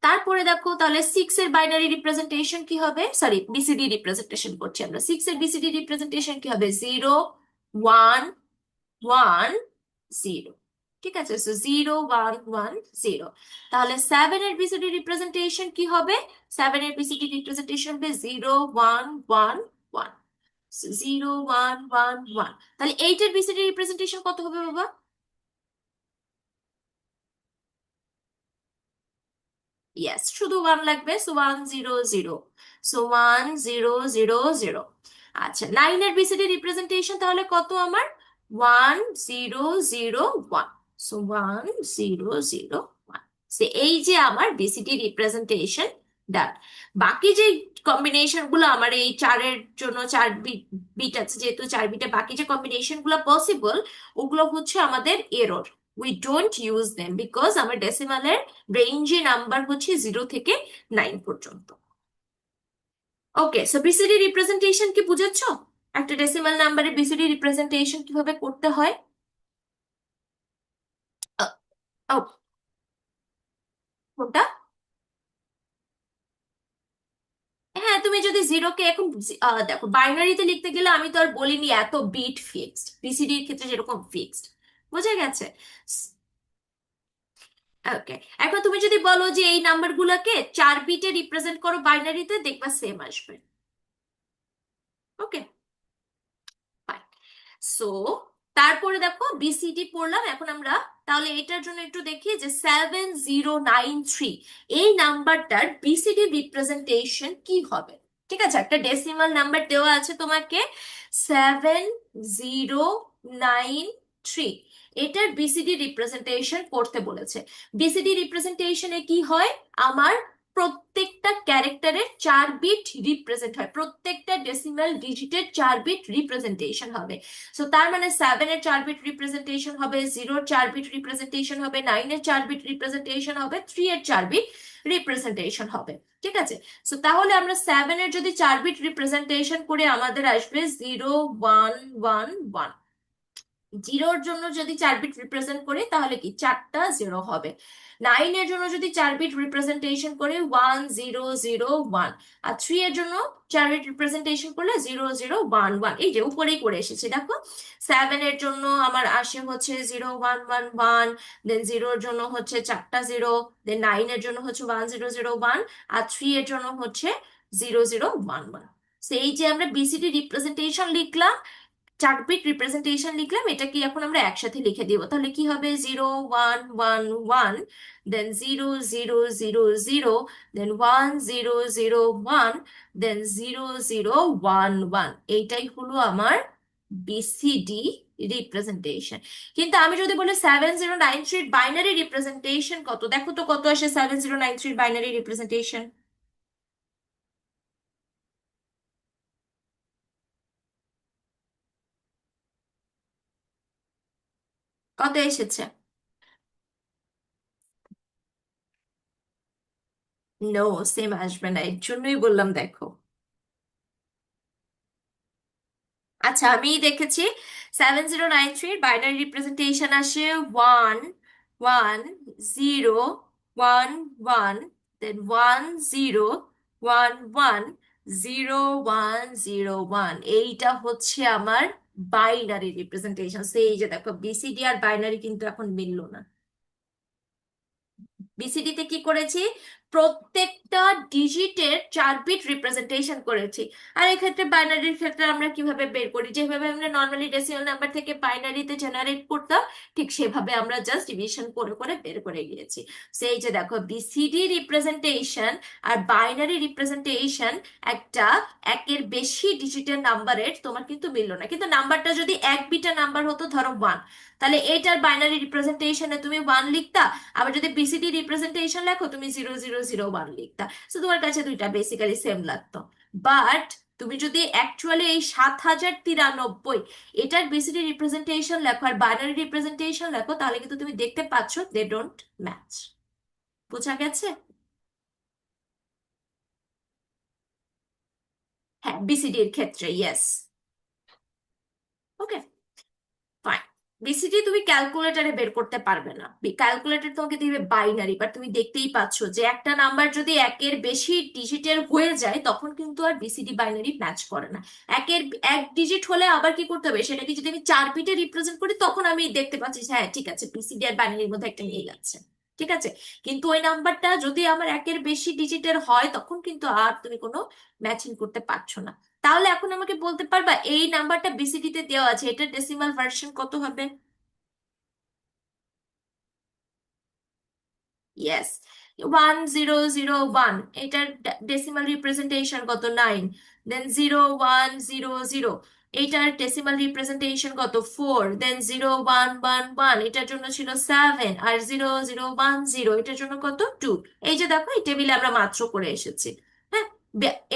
[SPEAKER 1] তারপরে দেখো, তাহলে 6 এর বাইনারি রিপ্রেজেন্টেশন কি হবে? সরি, বিসিডি রিপ্রেজেন্টেশন করছি আমরা। 6 এর বিসিডি রিপ্রেজেন্টেশন কি হবে? 0 1 1 0। ঠিক আছে, সো 0 1 1 0। তাহলে 7 এর বিসিডি রিপ্রেজেন্টেশন কি হবে? 7 এর বিসিডি রিপ্রেজেন্টেশন হবে 0 1 1 1। 0 1 1 1। তাহলে 8 এর বিসিডি রিপ্রেজেন্টেশন কত হবে বাবা? ইয়েস, শুধু 1 লাগবে, সো 1 0 0। সো 1 0 0 0। আচ্ছা, 9 এর বিসিডি রিপ্রেজেন্টেশন তাহলে কত আমার? 1 0 0 1। সো 1 0 0 1। সে এই যে আমার বিসিডি রিপ্রেজেন্টেশন ডান। বাকি যে কম্বিনেশন গুলো আমার এই 4 এর জন্য 4 বিট বিট আছে, যেহেতু 4 বিটে বাকি যে কম্বিনেশন গুলো পসিবল, ওগুলো হচ্ছে আমাদের error. We don't use them because আমার ডেসিমালের রেঞ্জে নাম্বার হচ্ছে 0 থেকে 9 পর্যন্ত। ওকে, সো বিসিডি রিপ্রেজেন্টেশন কি বুঝেছো? একটা ডেসিমাল নাম্বারের বিসিডি রিপ্রেজেন্টেশন কিভাবে করতে হয়? আহ, ও, কোনটা? হ্যাঁ, তুমি যদি জিরোকে এখন দেখো, বাইনারিতে লিখতে গেলে আমি তো আর বলিনি এত বিট ফিক্সড, বিসিডির ক্ষেত্রে যেরকম ফিক্সড। বোঝা গেছে? ওকে, এখন তুমি যদি বলো যে এই নাম্বার গুলাকে 4 বিটে রিপ্রেজেন্ট করো বাইনারিতে, দেখবা সেম আসবে। ওকে, ফাইন। সো তারপরে দেখো বিসিডি পড়লাম, এখন আমরা তাহলে এটার জন্য একটু দেখি যে 7093 এই নাম্বারটার বিসিডি রিপ্রেজেন্টেশন কি হবে। ঠিক আছে, একটা ডেসিমাল নাম্বার দেওয়া আছে তোমাকে 7093। এটার বিসিডি রিপ্রেজেন্টেশন করতে বলেছে। বিসিডি রিপ্রেজেন্টেশনে কি হয়, আমার প্রত্যেকটা ক্যারেক্টারের 4 বিট রিপ্রেজেন্ট হয়, প্রত্যেকটা ডেসিমাল ডিজিটের 4 বিট রিপ্রেজেন্টেশন হবে। সো তার মানে 7-এর 4 বিট রিপ্রেজেন্টেশন হবে, 0-এর 4 বিট রিপ্রেজেন্টেশন হবে, 9-এর 4 বিট রিপ্রেজেন্টেশন হবে, 3-এর 4 বিট রিপ্রেজেন্টেশন হবে। ঠিক আছে, সো তাহলে আমরা 7-এর যদি 4 বিট রিপ্রেজেন্টেশন করে আমাদের আসবে 0111। জিরোর জন্য যদি 4 বিট রিপ্রেজেন্ট করি তাহলে কি 4টা 0 হবে। 9-এর জন্য যদি 4 বিট রিপ্রেজেন্টেশন করে 1001। আর 3-এর জন্য 4 বিট রিপ্রেজেন্টেশন করলে 0011। এই যে উপরেই করে এসেছি দেখো। 7-এর জন্য আমার আসে হচ্ছে 0111, দেন 0-এর জন্য হচ্ছে 4টা 0, দেন 9-এর জন্য হচ্ছে 1001, আর 3-এর জন্য হচ্ছে 0011। সেই যে আমরা বিসিডি রিপ্রেজেন্টেশন লিখলাম, 4 বিট রিপ্রেজেন্টেশন লিখলাম, এটা কি এখন আমরা একসাথে লিখে দিব, তাহলে কি হবে 0111, দেন 0000, দেন 1001, দেন 0011। এইটাই হলো আমার বিসিডি রিপ্রেজেন্টেশন। কিন্তু আমি যদি বলি 7093 বাইনারি রিপ্রেজেন্টেশন কত, দেখো তো কত আসে 7093 বাইনারি রিপ্রেজেন্টেশন, কত এসেছে? নো, সেম আসবে না, এর জন্যই বললাম দেখো। আচ্ছা, আমি দেখেছি 7093 বাইনারি রিপ্রেজেন্টেশন আসে 110111, দেন 10110101। এইটা হচ্ছে আমার বাইনারি রিপ্রেজেন্টেশন। সেই যে দেখো বিসিডি আর বাইনারি কিন্তু এখন মিললো না। বিসিডি তে কি করেছি, প্রত্যেকটা ডিজিটের 4 বিট রিপ্রেজেন্টেশন করেছি। আর এক্ষেত্রে বাইনারির ক্ষেত্রে আমরা কিভাবে বের করি, যেভাবে আমরা নর্মালি ডেসিমাল নাম্বার থেকে বাইনারিতে জেনারেট করতাম, ঠিক সেভাবে আমরা জাস্ট ডিভিশন করে করে বের করে গিয়েছি। সেই যে দেখো বিসিডি রিপ্রেজেন্টেশন আর বাইনারি রিপ্রেজেন্টেশন, একটা একের বেশি ডিজিটের নাম্বারের তোমার কিন্তু মিললো না। কিন্তু নাম্বারটা যদি 1 বিটের নাম্বার হতো, ধরো 1, তাহলে এইটার বাইনারি রিপ্রেজেন্টেশনে তুমি 1 লিখতা। আবার যদি বিসিডি রিপ্রেজেন্টেশন লেখো তুমি 0001 লিখতা। তো তোমার কাছে দুইটা বেসিক্যালি সেম লাগতো। বাট তুমি যদি অ্যাকচুয়ালি এই 7093 এটার বিসিডি রিপ্রেজেন্টেশন লেখো আর বাইনারি রিপ্রেজেন্টেশন লেখো, তাহলে কিন্তু তুমি দেখতে পাচ্ছ দে ডোন্ট ম্যাচ। বোঝা গেছে? হ্যাঁ, বিসিডি এর ক্ষেত্রে ইয়েস। ওকে, ফাইন। বিসিটি তুমি ক্যালকুলেটরে বের করতে পারবে না, ক্যালকুলেটর তোমাকে দিবে বাইনারি। বাট তুমি দেখতেই পাচ্ছ যে একটা নাম্বার যদি একের বেশি ডিজিটের হয়ে যায় তখন কিন্তু আর বিসিডি বাইনারি ম্যাচ করে না। একের 1 ডিজিট হলে আবার কি করতে হবে, সেটাকে যদি আমি 4 বিটে রিপ্রেজেন্ট করি তখন আমি দেখতে পাচ্ছি যে হ্যাঁ ঠিক আছে, বিসিডি আর বাইনারির মধ্যে একটা মিল আছে। ঠিক আছে, কিন্তু ওই নাম্বারটা যদি আমার একের বেশি ডিজিটের হয় তখন কিন্তু আর তুমি কোনো ম্যাচিং করতে পারছো না। তাহলে এখন আমাকে বলতে পারবা এই নাম্বারটা বিসিডি তে দেওয়া আছে, এটার ডেসিমাল ভার্সন কত হবে? ইয়েস, 1001। এটার ডেসিমাল রিপ্রেজেন্টেশন কত? 9। দেন 0100, এটার ডেসিমাল রিপ্রেজেন্টেশন কত? 4। দেন 0111, এটার জন্য ছিল 7। আর 0010, এটার জন্য কত? 2। এই যে দেখো এই টেবিলে আমরা মাত্র করে এসেছি। হ্যাঁ,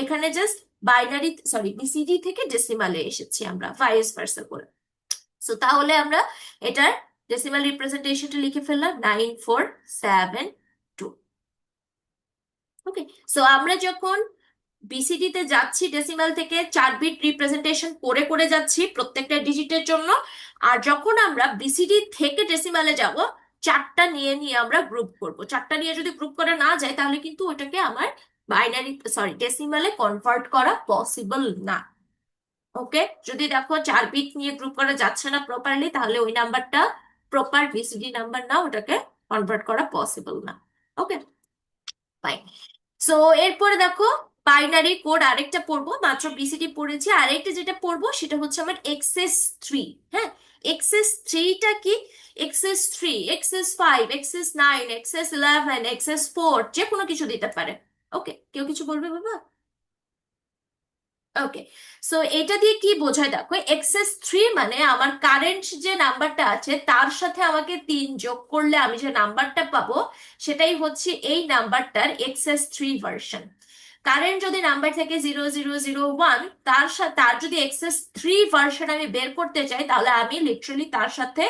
[SPEAKER 1] এখানে জাস্ট বাইনারি সরি বিসিডি থেকে ডেসিমালে এসেছি আমরা, ভাইস ভার্সা করে। সো তাহলে আমরা এটার ডেসিমাল রিপ্রেজেন্টেশনটা লিখে ফেললাম 9472। ওকে, সো আমরা যখন বিসিডি তে যাচ্ছি ডেসিমাল থেকে 4 বিট রিপ্রেজেন্টেশন করে করে যাচ্ছি প্রত্যেকটা ডিজিটের জন্য। আর যখন আমরা বিসিডি থেকে ডেসিমালে যাব, চারটা নিয়ে নিয়ে আমরা গ্রুপ করব। চারটা নিয়ে যদি গ্রুপ করা না যায় তাহলে কিন্তু ওটাকে আমার বাইনারি সরি ডেসিমালে কনভার্ট করা পসিবল না। ওকে, যদি দেখো 4 বিট নিয়ে গ্রুপ করা যাচ্ছে না প্রপারলি, তাহলে ওই নাম্বারটা প্রপার বিসিডি নাম্বার না, ওটাকে কনভার্ট করা পসিবল না। ওকে, ফাইন। সো এরপরে দেখো বাইনারি কোড আরেকটা পড়বো, মাত্র বিসিডি পড়েছি, আরেকটা যেটা পড়বো সেটা হচ্ছে আমার এক্সএস 3। হ্যাঁ, এক্সএস 3টা কি? XS 3, XS 5, XS 9, XS 11, XS 4, যে কোনো কিছু দিতে পারে। ওকে, কেউ কিছু বলবে বাবা? ওকে, সো এটা দিয়ে কি বোঝায় দেখো, এক্সেস থ্রি মানে আমার কারেন্ট যে নাম্বারটা আছে তার সাথে আমাকে তিন যোগ করলে আমি যে নাম্বারটা পাবো সেটাই হচ্ছে এই নাম্বারটার এক্সেস থ্রি ভার্সন। কারেন্ট যদি নাম্বার থেকে 0001, তার সাথে তার যদি এক্সেস থ্রি ভার্সন আমি বের করতে চাই তাহলে আমি লিটারালি তার সাথে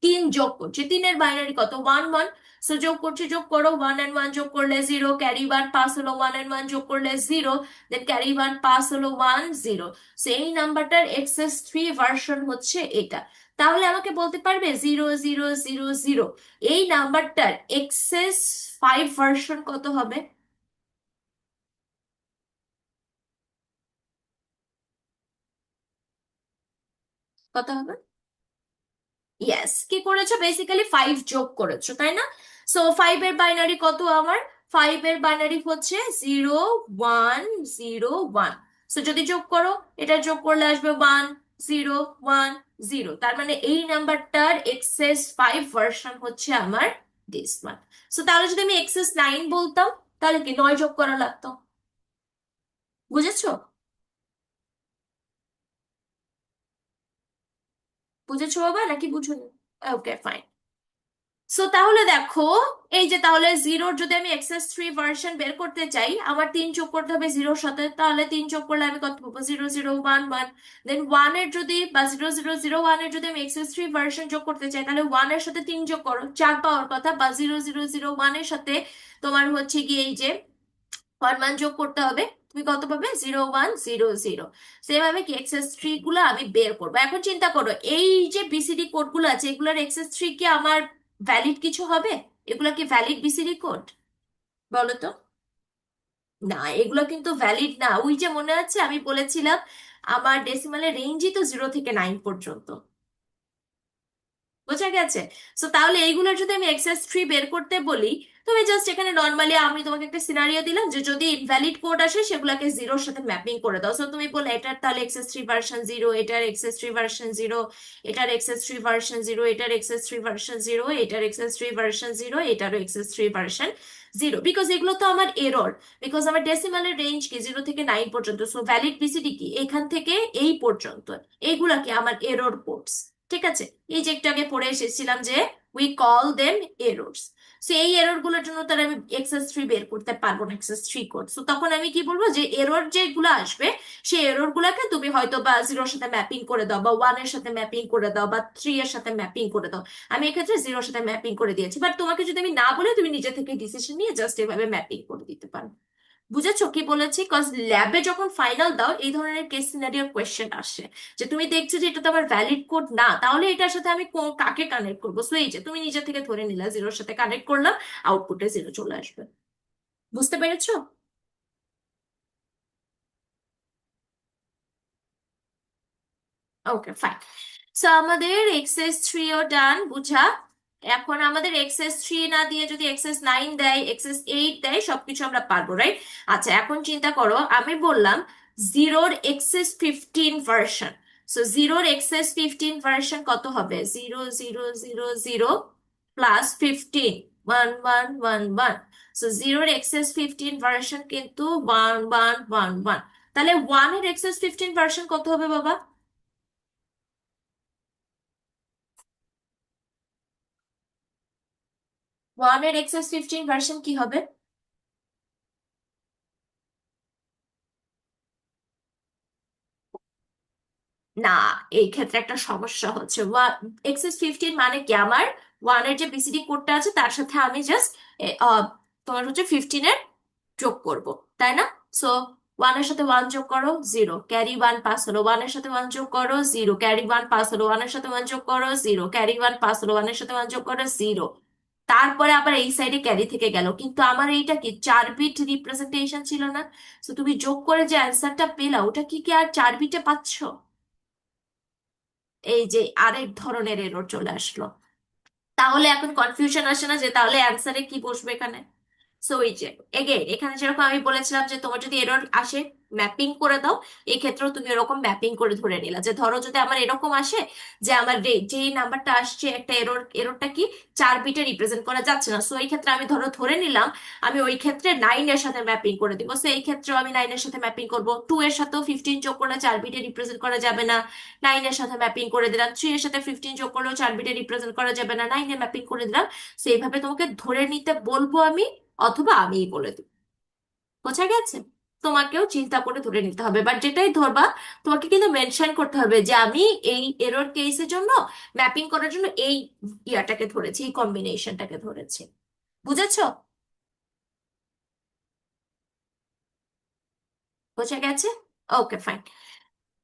[SPEAKER 1] তিন যোগ করছি। তিনের বাইনারি কত? 1 1। সো যোগ করছি, যোগ করো, 1 and 1 যোগ করলে 0, ক্যারি 1 পাস হলো, 1 and 1 যোগ করলে 0, দেন ক্যারি 1 পাস হলো 1 0। সো এই নাম্বারটার এক্সএস থ্রি ভার্সন হচ্ছে এটা। তাহলে আমাকে বলতে পারবে 0000, এই নাম্বারটার এক্সএস ফাইভ ভার্সন কত হবে? কত হবে? ইয়েস, কি করেছো, বেসিক্যালি ফাইভ যোগ করেছো, তাই না? সো ফাইভ এর বাইনারি কত আমার? ফাইভ এর বাইনারি হচ্ছে 0101। সো যদি যোগ করো, এটা যোগ করলে আসবে 1010। তার মানে এই নাম্বারটার এক্সেস ফাইভ ভার্সন হচ্ছে আমার দিস ওয়ান। সো তাহলে যদি আমি এক্সেস নাইন বলতাম তাহলে কি নয় যোগ করা লাগতো? বুঝেছো? বুঝেছো বাবা নাকি বুঝুনি? Okay fine. সো তাহলে দেখো, এই যে তাহলে জিরোর যদি আমি এক্সএস থ্রি ভার্সন বের করতে চাই আমার তিন যোগ করতে হবে জিরোর সাথে, তাহলে তিন যোগ করলে আমি কত পাবো? 0011। দেন ওয়ানের যদি বা 0001-এর যদি আমি এক্সএস থ্রি ভার্সন যোগ করতে চাই তাহলে ওয়ানের সাথে তিন যোগ করো, চার পাওয়ার কথা, বা 0001-এর সাথে তোমার হচ্ছে কি এই যে ওয়ান মান যোগ করতে হবে, তুমি কত পাবে? 0100। সেভাবে কি এক্সএস থ্রি গুলো আমি বের করবো। এখন চিন্তা করো, এই যে বিসিডি কোড গুলো আছে এগুলোর এক্সএস থ্রি কি আমার ভ্যালিড কিছু হবে? এগুলো কি ভ্যালিড বিসিডি কোড? বলো তো। না, এগুলো কিন্তু ভ্যালিড না। ওই যে মনে আছে আমি বলেছিলাম আমার ডেসিমালের রেঞ্জই তো 0 থেকে 9 পর্যন্ত। বোঝা গেছে? সো তাহলে এইগুলোর যদি আমি এক্সেস থ্রি বের করতে বলি, তুমি জাস্ট এখানে নর্মালি আমি তোমাকে একটা সিনারিও দিলাম যে যদি ইনভ্যালিড কোড আসে সেগুলোকে জিরোর সাথে ম্যাপিং করে দাও। সো তুমি বলে এটার তাহলে এক্সেস থ্রি ভার্সন 0, এটার এক্সেস থ্রি ভার্সন 0, এটার এক্সেস থ্রি ভার্সন 0, এটার এক্সেস থ্রি ভার্সন 0, এটার এক্সেস থ্রি ভার্সন 0, এটারও এক্সেস থ্রি ভার্সন 0, বিকজ এগুলো তো আমার এরর। বিকজ আমার ডেসিমালের রেঞ্জ কি 0 থেকে 9 পর্যন্ত, সো ভ্যালিড বিসিডি কি এখান থেকে এই পর্যন্ত। এইগুলা কি আমার এরর কোডস। ঠিক আছে? এই যে একটু আগে পড়ে এসেছিলাম যে we call them errors. So এই এরর গুলোর জন্য তার আমি এক্সেস থ্রি বের করতে পারবো না, এক্সেস থ্রি কোড। সো তখন আমি কি বলবো যে এরর যেগুলো আসবে সেই এরর গুলাকে তুমি হয়তো বা জিরোর সাথে ম্যাপিং করে দাও, বা ওয়ানের সাথে ম্যাপিং করে দাও, বা থ্রি এর সাথে ম্যাপিং করে দাও। আমি এক্ষেত্রে জিরোর সাথে ম্যাপিং করে দিয়েছি, বাট তোমাকে যদি আমি না বলে তুমি নিজে থেকে ডিসিশন নিয়ে জাস্ট এভাবে ম্যাপিং করে দিতে পারো। বুঝেছো কি বলেছি? কজ ল্যাবে যখন ফাইনাল দাও এই ধরনের কেস সিনারিও কোয়েশ্চেন আসে যে তুমি দেখছো যে এটা তো আমার ভ্যালিড কোড না, তাহলে এটার সাথে আমি কাকে কানেক্ট করবো? সো এই যে তুমি নিজে থেকে ধরে নিলা জিরোর সাথে কানেক্ট করলাম, আউটপুটে জিরো চলে আসবে। বুঝতে পেরেছো? Okay fine. সো আমাদের এক্সএস থ্রি ও ডান বুঝা। এখন আমাদের এক্সএস থ্রি না দিয়ে যদি এক্সএস নাইন দেয়, এক্সএস এইট দেয়, সবকিছু আমরা পারবো, রাইট? আচ্ছা এখন চিন্তা করো, আমি বললাম জিরোর এক্সএস ফিফটিন ভার্সন। সো জিরোর এক্সএস ফিফটিন ভার্সন কত হবে? 0000 প্লাস 15, 1111। সো জিরোর এক্সএস ফিফটিন ভার্সন কিন্তু 1111। তাহলে ওয়ানের এক্সএস ফিফটিন ভার্সন কত হবে বাবা? ওয়ানের এক্সএস ফিফটিন ভার্সন কি হবে? না, এই ক্ষেত্রে একটা সমস্যা হচ্ছে। এক্সএস ফিফটিন মানে কি, আমার ওয়ানের যে বিসিডি কোডটা আছে তার সাথে আমি জাস্ট তোমার হচ্ছে ফিফটিনের যোগ করব, তাই না? সো ওয়ানের সাথে ওয়ান যোগ করো, জিরো, ক্যারি ওয়ান পাস হলো, ওয়ানের সাথে ওয়ান যোগ করো, জিরো, ক্যারি ওয়ান পাস হলো, ওয়ানের সাথে ওয়ান যোগ করো, জিরো, ক্যারি ওয়ান পাস হলো, ওয়ানের সাথে ওয়ান যোগ করো, জিরো। তারপরে আবার এই সাইডে ক্যারি থেকে গেল, কিন্তু আমার এইটা কি 4 বিট রিপ্রেজেন্টেশন ছিল না? তো তুমি যোগ করে যে অ্যান্সারটা পেলা ওটা কি কি আর 4 বিটে পাচ্ছ? এই যে আরেক ধরনের এরর চলে আসলো। তাহলে এখন কনফিউশন আসে না যে তাহলে অ্যান্সারে কি বসবে এখানে? সো এই যে এগেইন এখানে যেরকম আমি বলেছিলাম যে তোমার যদি এরর আসে ম্যাপিং করে দাও, এই ক্ষেত্রেও তুমি এরকম ম্যাপিং করে ধরে নিলা যে ধরো যদি আমার এরকম আসে যে আমার যে নাম্বারটা আসছে একটা এররটা কি 4 বিটে রিপ্রেজেন্ট করা যাচ্ছে না, সো এই ক্ষেত্রে আমি ধরে নিলাম আমি ওই ক্ষেত্রে 9 এর সাথে ম্যাপিং করে দিব। সো এই ক্ষেত্রেও আমি 9 এর সাথে ম্যাপিং করব, 2 এর সাথেও 15 যোগ করলে 4 বিটে রিপ্রেজেন্ট করা যাবে না, 9 এর সাথে ম্যাপিং করে দিলাম, 3 এর সাথে 15 যোগ করলেও 4 বিটে রিপ্রেজেন্ট করা যাবে না, 9 এ ম্যাপিং করে দিলাম। সো এইভাবে তোমাকে ধরে নিতে বলবো আমি, অথবা আমিই বলে দিব। বোঝা গেছে? তোমাকেও চিন্তা করে ধরে নিতে হবে, বাট যেটাই ধরবা তোমাকে কিন্তু মেনশন করতে হবে যে আমি এই এরর কেসের জন্য ম্যাপিং করার জন্য এই ইয়াটাকে ধরেছি, এই কম্বিনেশনটাকে ধরেছি। বুঝেছো? বোঝা গেছে? ওকে, ফাইন।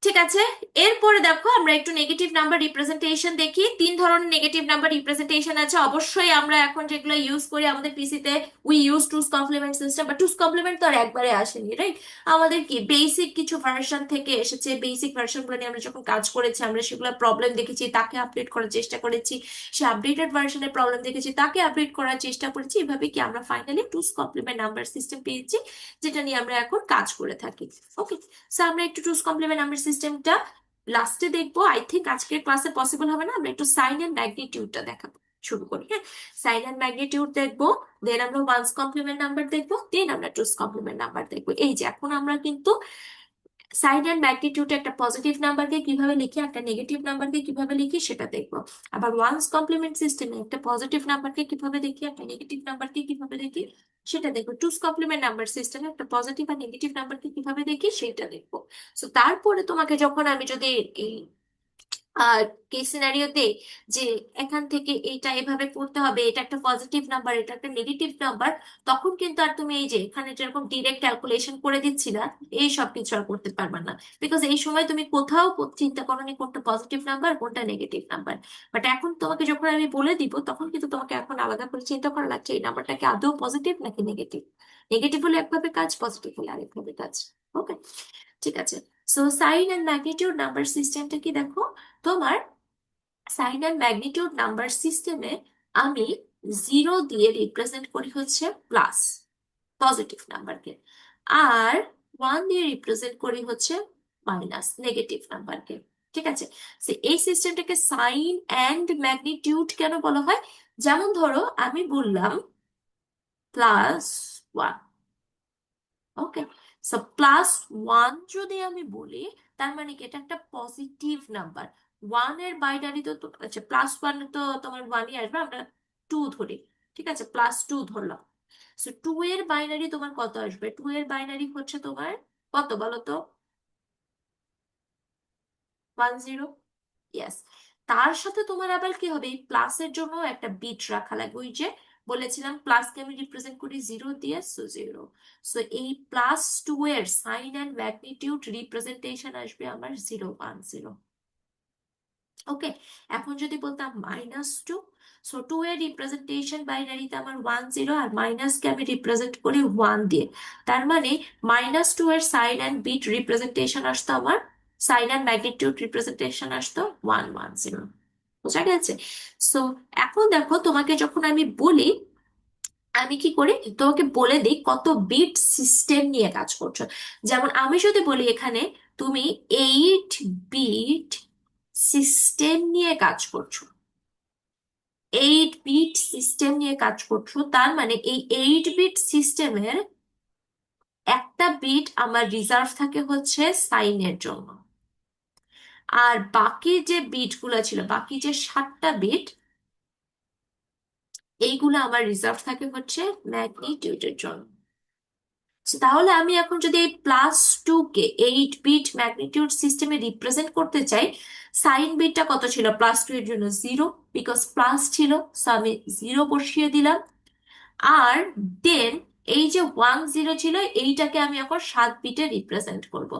[SPEAKER 1] ঠিক আছে, এরপরে দেখো আমরা একটু নেগেটিভ নাম্বার রিপ্রেজেন্টেশন দেখি। 3 ধরনের নেগেটিভ নাম্বার রিপ্রেজেন্টেশন আছে। অবশ্যই আমরা এখন যেগুলো ইউজ করি আমাদের পিসিতে, we use two's complement system, বা টুস কমপ্লিমেন্ট তো আর একবারে আসেনি, রাইট? আমাদের কি বেসিক কিছু ভার্সন থেকে এসেছে, বেসিক ভার্সনগুলো নিয়ে আমরা যখন কাজ করেছি আমরা সেগুলো প্রবলেম দেখেছি, তাকে আপডেট করার চেষ্টা করেছি, সে আপডেটেড ভার্সনের প্রবলেম দেখেছি, তাকে আপডেট করার চেষ্টা করেছি, এভাবে কি আমরা ফাইনালি টুস কমপ্লিমেন্ট নাম্বার সিস্টেম পেয়েছি, যেটা নিয়ে আমরা এখন কাজ করে থাকি। ওকে, সো আমরা একটু টুস কমপ্লিমেন্ট নাম্বার সিস্টেমটা লাস্টে দেখবো। আই থিঙ্ক আজকের ক্লাসে পসিবল হবে না, আমরা একটু সাইন এন্ড ম্যাগনিটিউডটা দেখাবো। শুরু করি, হ্যাঁ। সাইন এন্ড ম্যাগনিটিউড দেখবো, দেন আমরা ওয়ান্স কমপ্লিমেন্ট নাম্বার দেখবো, দেন আমরা টুস কমপ্লিমেন্ট নাম্বার দেখবো। এই যে এখন আমরা কিন্তু সাইন এন্ড ম্যাগনিটিউড একটা পজিটিভ নাম্বারকে কিভাবে লিখি, একটা নেগেটিভ নাম্বারকে কিভাবে লিখি সেটা দেখবো। আবার ওয়ান্স কমপ্লিমেন্ট সিস্টেমে একটা পজিটিভ নাম্বারকে কিভাবে দেখি, একটা নেগেটিভ নাম্বারকে কিভাবে দেখি সেটা দেখবো। টুস কমপ্লিমেন্ট নাম্বার সিস্টেমে একটা পজিটিভ আর নেগেটিভ নাম্বারকে কিভাবে দেখি সেটা দেখবো। তো তারপরে তোমাকে যখন আমি যদি এই কেস সিনারিওতে যে এখান থেকে এটা এভাবে করতে হবে, এটা একটা পজিটিভ নাম্বার, এটা একটা নেগেটিভ নাম্বার, তখন কিন্তু আর তুমি এই যে এখানে যেরকম ডিরেক্ট ক্যালকুলেশন করে দিচ্ছি না, এই সব কিছু আর করতে পারবে না। বিকজ এই সময় তুমি কোথাও চিন্তা করোনি কোনটা পজিটিভ নাম্বার কোনটা নেগেটিভ নাম্বার। বাট এখন তোমাকে যখন আমি বলে দিব তখন কিন্তু তোমাকে এখন আলাদা করে চিন্তা করা লাগছে এই নাম্বারটাকে আদৌ পজিটিভ নাকি নেগেটিভ। নেগেটিভ হলে একভাবে কাজ, পজিটিভ হলে আরেকভাবে কাজ। ওকে, ঠিক আছে। So sign and magnitude number সিস্টেমটা কি দেখো, তোমার সাইন এন্ড ম্যাগনিটিউড নাম্বার সিস্টেমে আমি 0 দিয়ে রিপ্রেজেন্ট করি হচ্ছে প্লাস পজিটিভ নাম্বারকে, আর 1 দিয়ে রিপ্রেজেন্ট করি হচ্ছে মাইনাস নেগেটিভ নাম্বারকে। ঠিক আছে, তো এই সিস্টেমটাকে সাইন এন্ড ম্যাগনিটিউড কেন বলা হয়? যেমন ধরো আমি বললাম +1, ওকে, সো +1 যদি আমি বলি তার মানে কি এটা একটা পজিটিভ নাম্বার। 1 এর বাইনারি তো আচ্ছা, +1 তো তোমার 1ই আসবে, আমরা 2 ধরি। ঠিক আছে, +2 ধরলাম। সো 2 এর বাইনারি তোমার কত আসবে? 2 এর বাইনারি হচ্ছে তোমার কত বলো তো? 10। ইয়েস। তার সাথে তোমার আবার কি হবে, এই প্লাসের জন্য একটা বিট রাখা লাগবে। ওই যে বলেছিলাম প্লাসকে আমি রিপ্রেজেন্ট করি 0 দিয়ে, সো 0। সো এই +2 এর সাইন অ্যান্ড ম্যাগনিটিউড রিপ্রেজেন্টেশন আসবে আমার 010। ওকে, এখন যদি বলতাম -2, সো 2 এর রিপ্রেজেন্টেশন বাইনারিতে আমার 10, আর মাইনাসকে আমি রিপ্রেজেন্ট করি 1 দিয়ে। তার মানে -2 এর সাইন অ্যান্ড বিট রিপ্রেজেন্টেশন আসতো আমার, সাইন অ্যান্ড ম্যাগনিটিউড রিপ্রেজেন্টেশন আসতো 110। বোঝা গেছে? সো এখন দেখো তোমাকে যখন আমি বলি, আমি কি করি তোমাকে বলে দিই কত বিট সিস্টেম নিয়ে কাজ করছো। যেমন আমি যদি বলি এখানে তুমি 8 বিট সিস্টেম নিয়ে কাজ করছো, 8 বিট সিস্টেম নিয়ে কাজ করছো, তার মানে এই 8 বিট সিস্টেমের একটা বিট আমার রিজার্ভ থাকে হচ্ছে সাইনের জন্য, আর বাকি যে বিটগুলো ছিল, বাকি যে 7টা বিট, এইগুলো আমার রিজার্ভ থাকে হচ্ছে ম্যাগনিটিউডের জন্য। So, তাহলে আমি এখন যদি এই +2 কে 8 বিট ম্যাগনিটিউড সিস্টেমে রিপ্রেজেন্ট করতে চাই, সাইন বিটটা কত ছিল +2 এর জন্য? 0, বিকজ প্লাস ছিল, সো আমি 0 বসিয়ে দিলাম। আর দেন এই যে 10 ছিল এইটাকে আমি এখন 7 বিটে রিপ্রেজেন্ট করব।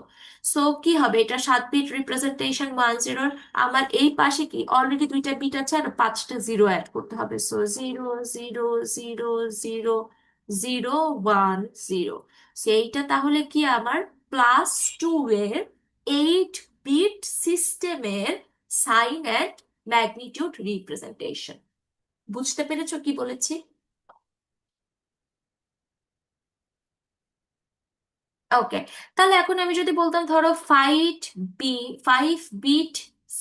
[SPEAKER 1] সো কি হবে, এটা 7 বিট রিপ্রেজেন্টেশন 10-র। আমার এই পাশে কি অলরেডি 2টা বিট আছে, আর 5টা জিরো অ্যাড করতে হবে। সো 0 0 0 0 0 1 0। সেইটা তাহলে কি আমার +2 এর 8 বিট সিস্টেমের সাইন অ্যান্ড ম্যাগনিটিউড রিপ্রেজেন্টেশন। বুঝতে পেরেছো কি বলেছি? ওকে, তাহলে এখন আমি যদি বলতাম ধরো বি 5 বিট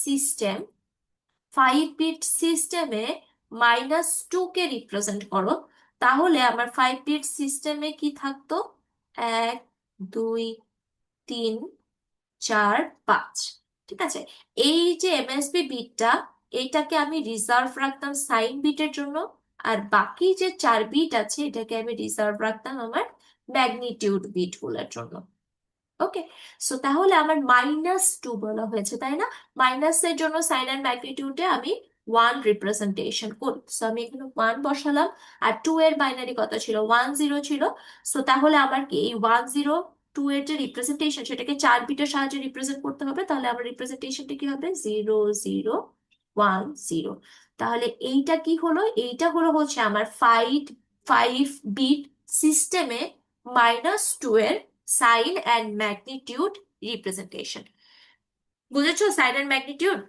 [SPEAKER 1] সিস্টেম, 5 বিট সিস্টেমে -2 কে রিপ্রেজেন্ট করো, তাহলে আমার 5 বিট সিস্টেমে কি থাকতো? 1, 2, 3, 4, 5। ঠিক আছে, এই যে এমএসবি বিটটা, এইটাকে আমি রিজার্ভ রাখতাম সাইন বিটের জন্য, আর বাকি যে 4 বিট আছে এটাকে আমি রিজার্ভ রাখতাম আমার ম্যাগনিটিউড বিট গুলোর জন্য। ওকে, সো তাহলে আমার -2 বলা হয়েছে, তাই না? মাইনাসের জন্য সাইন অ্যান্ড ম্যাগনিটিউডে আমি 1 রিপ্রেজেন্টেশন করি, সো আমি এখানে 1 বসালাম। আর 2 এর বাইনারি কত ছিল? 1 0 ছিল। সো তাহলে আমার কি এই 1 0 2 এর যে রিপ্রেজেন্টেশন, সেটাকে 4 বিটের সাহায্যে রিপ্রেজেন্ট করতে হবে, তাহলে আমার রিপ্রেজেন্টেশনটা কি হবে? 0 0 1 0। তাহলে এইটা কি হলো? এইটা হলো হচ্ছে আমার 5 বিট সিস্টেমে -2 এর সাইন অ্যান্ড ম্যাগনিটিউড রিপ্রেজেন্টেশন। বুঝেছো সাইন অ্যান্ড ম্যাগনিটিউড?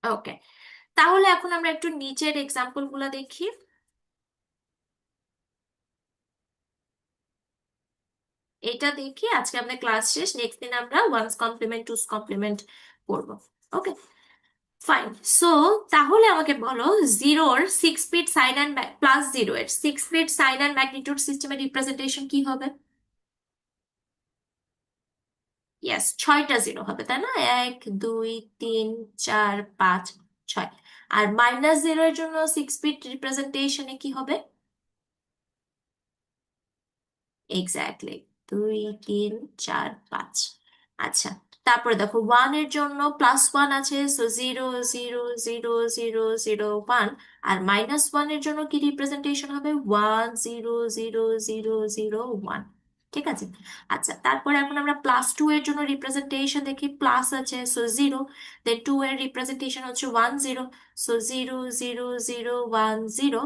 [SPEAKER 1] ওকে, তাহলে এখন আমরা একটু নিচের এক্সাম্পল গুলো দেখি। এটা দেখি, আজকে আমাদের ক্লাস শেষ, নেক্সট দিন আমরা ওয়ান্স কমপ্লিমেন্ট টুস কমপ্লিমেন্ট করবো। ওকে, ফাইন। সো তাহলে আমাকে বলো, 0 এর 6 বিট সাইন অ্যান্ড +0 এর 6 বিট সাইন অ্যান্ড ম্যাগনিটিউড সিস্টেমের রিপ্রেজেন্টেশন কি হবে? ইয়েস, 6টা 0 হবে, তাই না? 1, 2, 3, 4, 5, 6। আর -0 এর জন্য 6 বিট রিপ্রেজেন্টেশনে কি হবে? এক্স্যাক্টলি, 2, 3, 4, 5। আচ্ছা, তারপরে দেখো 1 এর জন্য +1 আছে, সো 0 0 0 0 0 1। আর -1 এর জন্য কি রিপ্রেজেন্টেশন হবে? 1 0 0 0 0 1। ঠিক আছে। আচ্ছা, তারপরে এখন আমরা +2 এর জন্য রিপ্রেজেন্টেশন দেখি, প্লাস আছে, সো 0। দেন 2 এর রিপ্রেজেন্টেশন হচ্ছে 1 0, সো 0 0 0 1 0।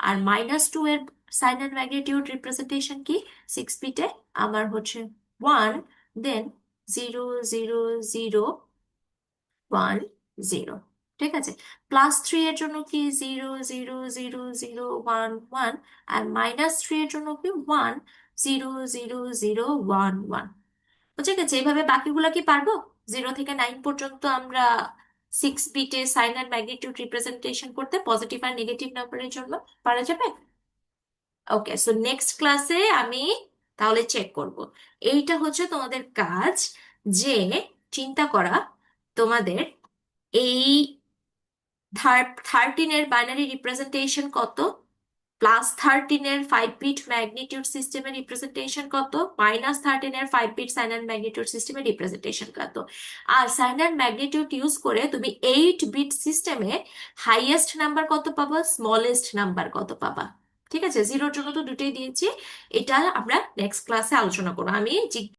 [SPEAKER 1] আর -2 এর সাইন অ্যান্ড ম্যাগনিটিউড রিপ্রেজেন্টেশন কি? 6 বিটে আমার হচ্ছে 1, দেন 0 0 0 1 0। ঠিক আছে। +3 এর জন্য কি? 0 0 0 0 1 1। আর -3 এর জন্য কি? 1 0 0 0 1 1। বুঝে গেছে? এইভাবে বাকিগুলো কি পারবো? 0 থেকে 9 পর্যন্ত আমরা 6 বিটে সাইন অ্যান্ড ম্যাগনিটিউড রিপ্রেজেন্টেশন করতে, পজিটিভ আর নেগেটিভ নাম্বারের জন্য। পারা যাবে? ওকে, সো নেক্সট ক্লাসে আমি তাহলে চেক করব। এইটা হচ্ছে তোমাদের কাজ, যে চিন্তা করা তোমাদের এই 13-এর বাইনারি রিপ্রেজেন্টেশন কত, +13-এর 5 বিট ম্যাগনিটিউড সিস্টেমের রিপ্রেজেন্টেশন কত, -13-এর 5 বিট সাইন অ্যান্ড ম্যাগনিটিউড সিস্টেমের রিপ্রেজেন্টেশন কত। আর সাইন অ্যান্ড ম্যাগনিটিউড ইউজ করে তুমি 8 বিট সিস্টেমে হাইয়েস্ট নাম্বার কত পাবা, স্মলেস্ট নাম্বার কত পাবা। ঠিক আছে, 0-র জন্য তো দুটোই দিয়েছি। এটা আমরা নেক্সট ক্লাসে আলোচনা করবো। আমি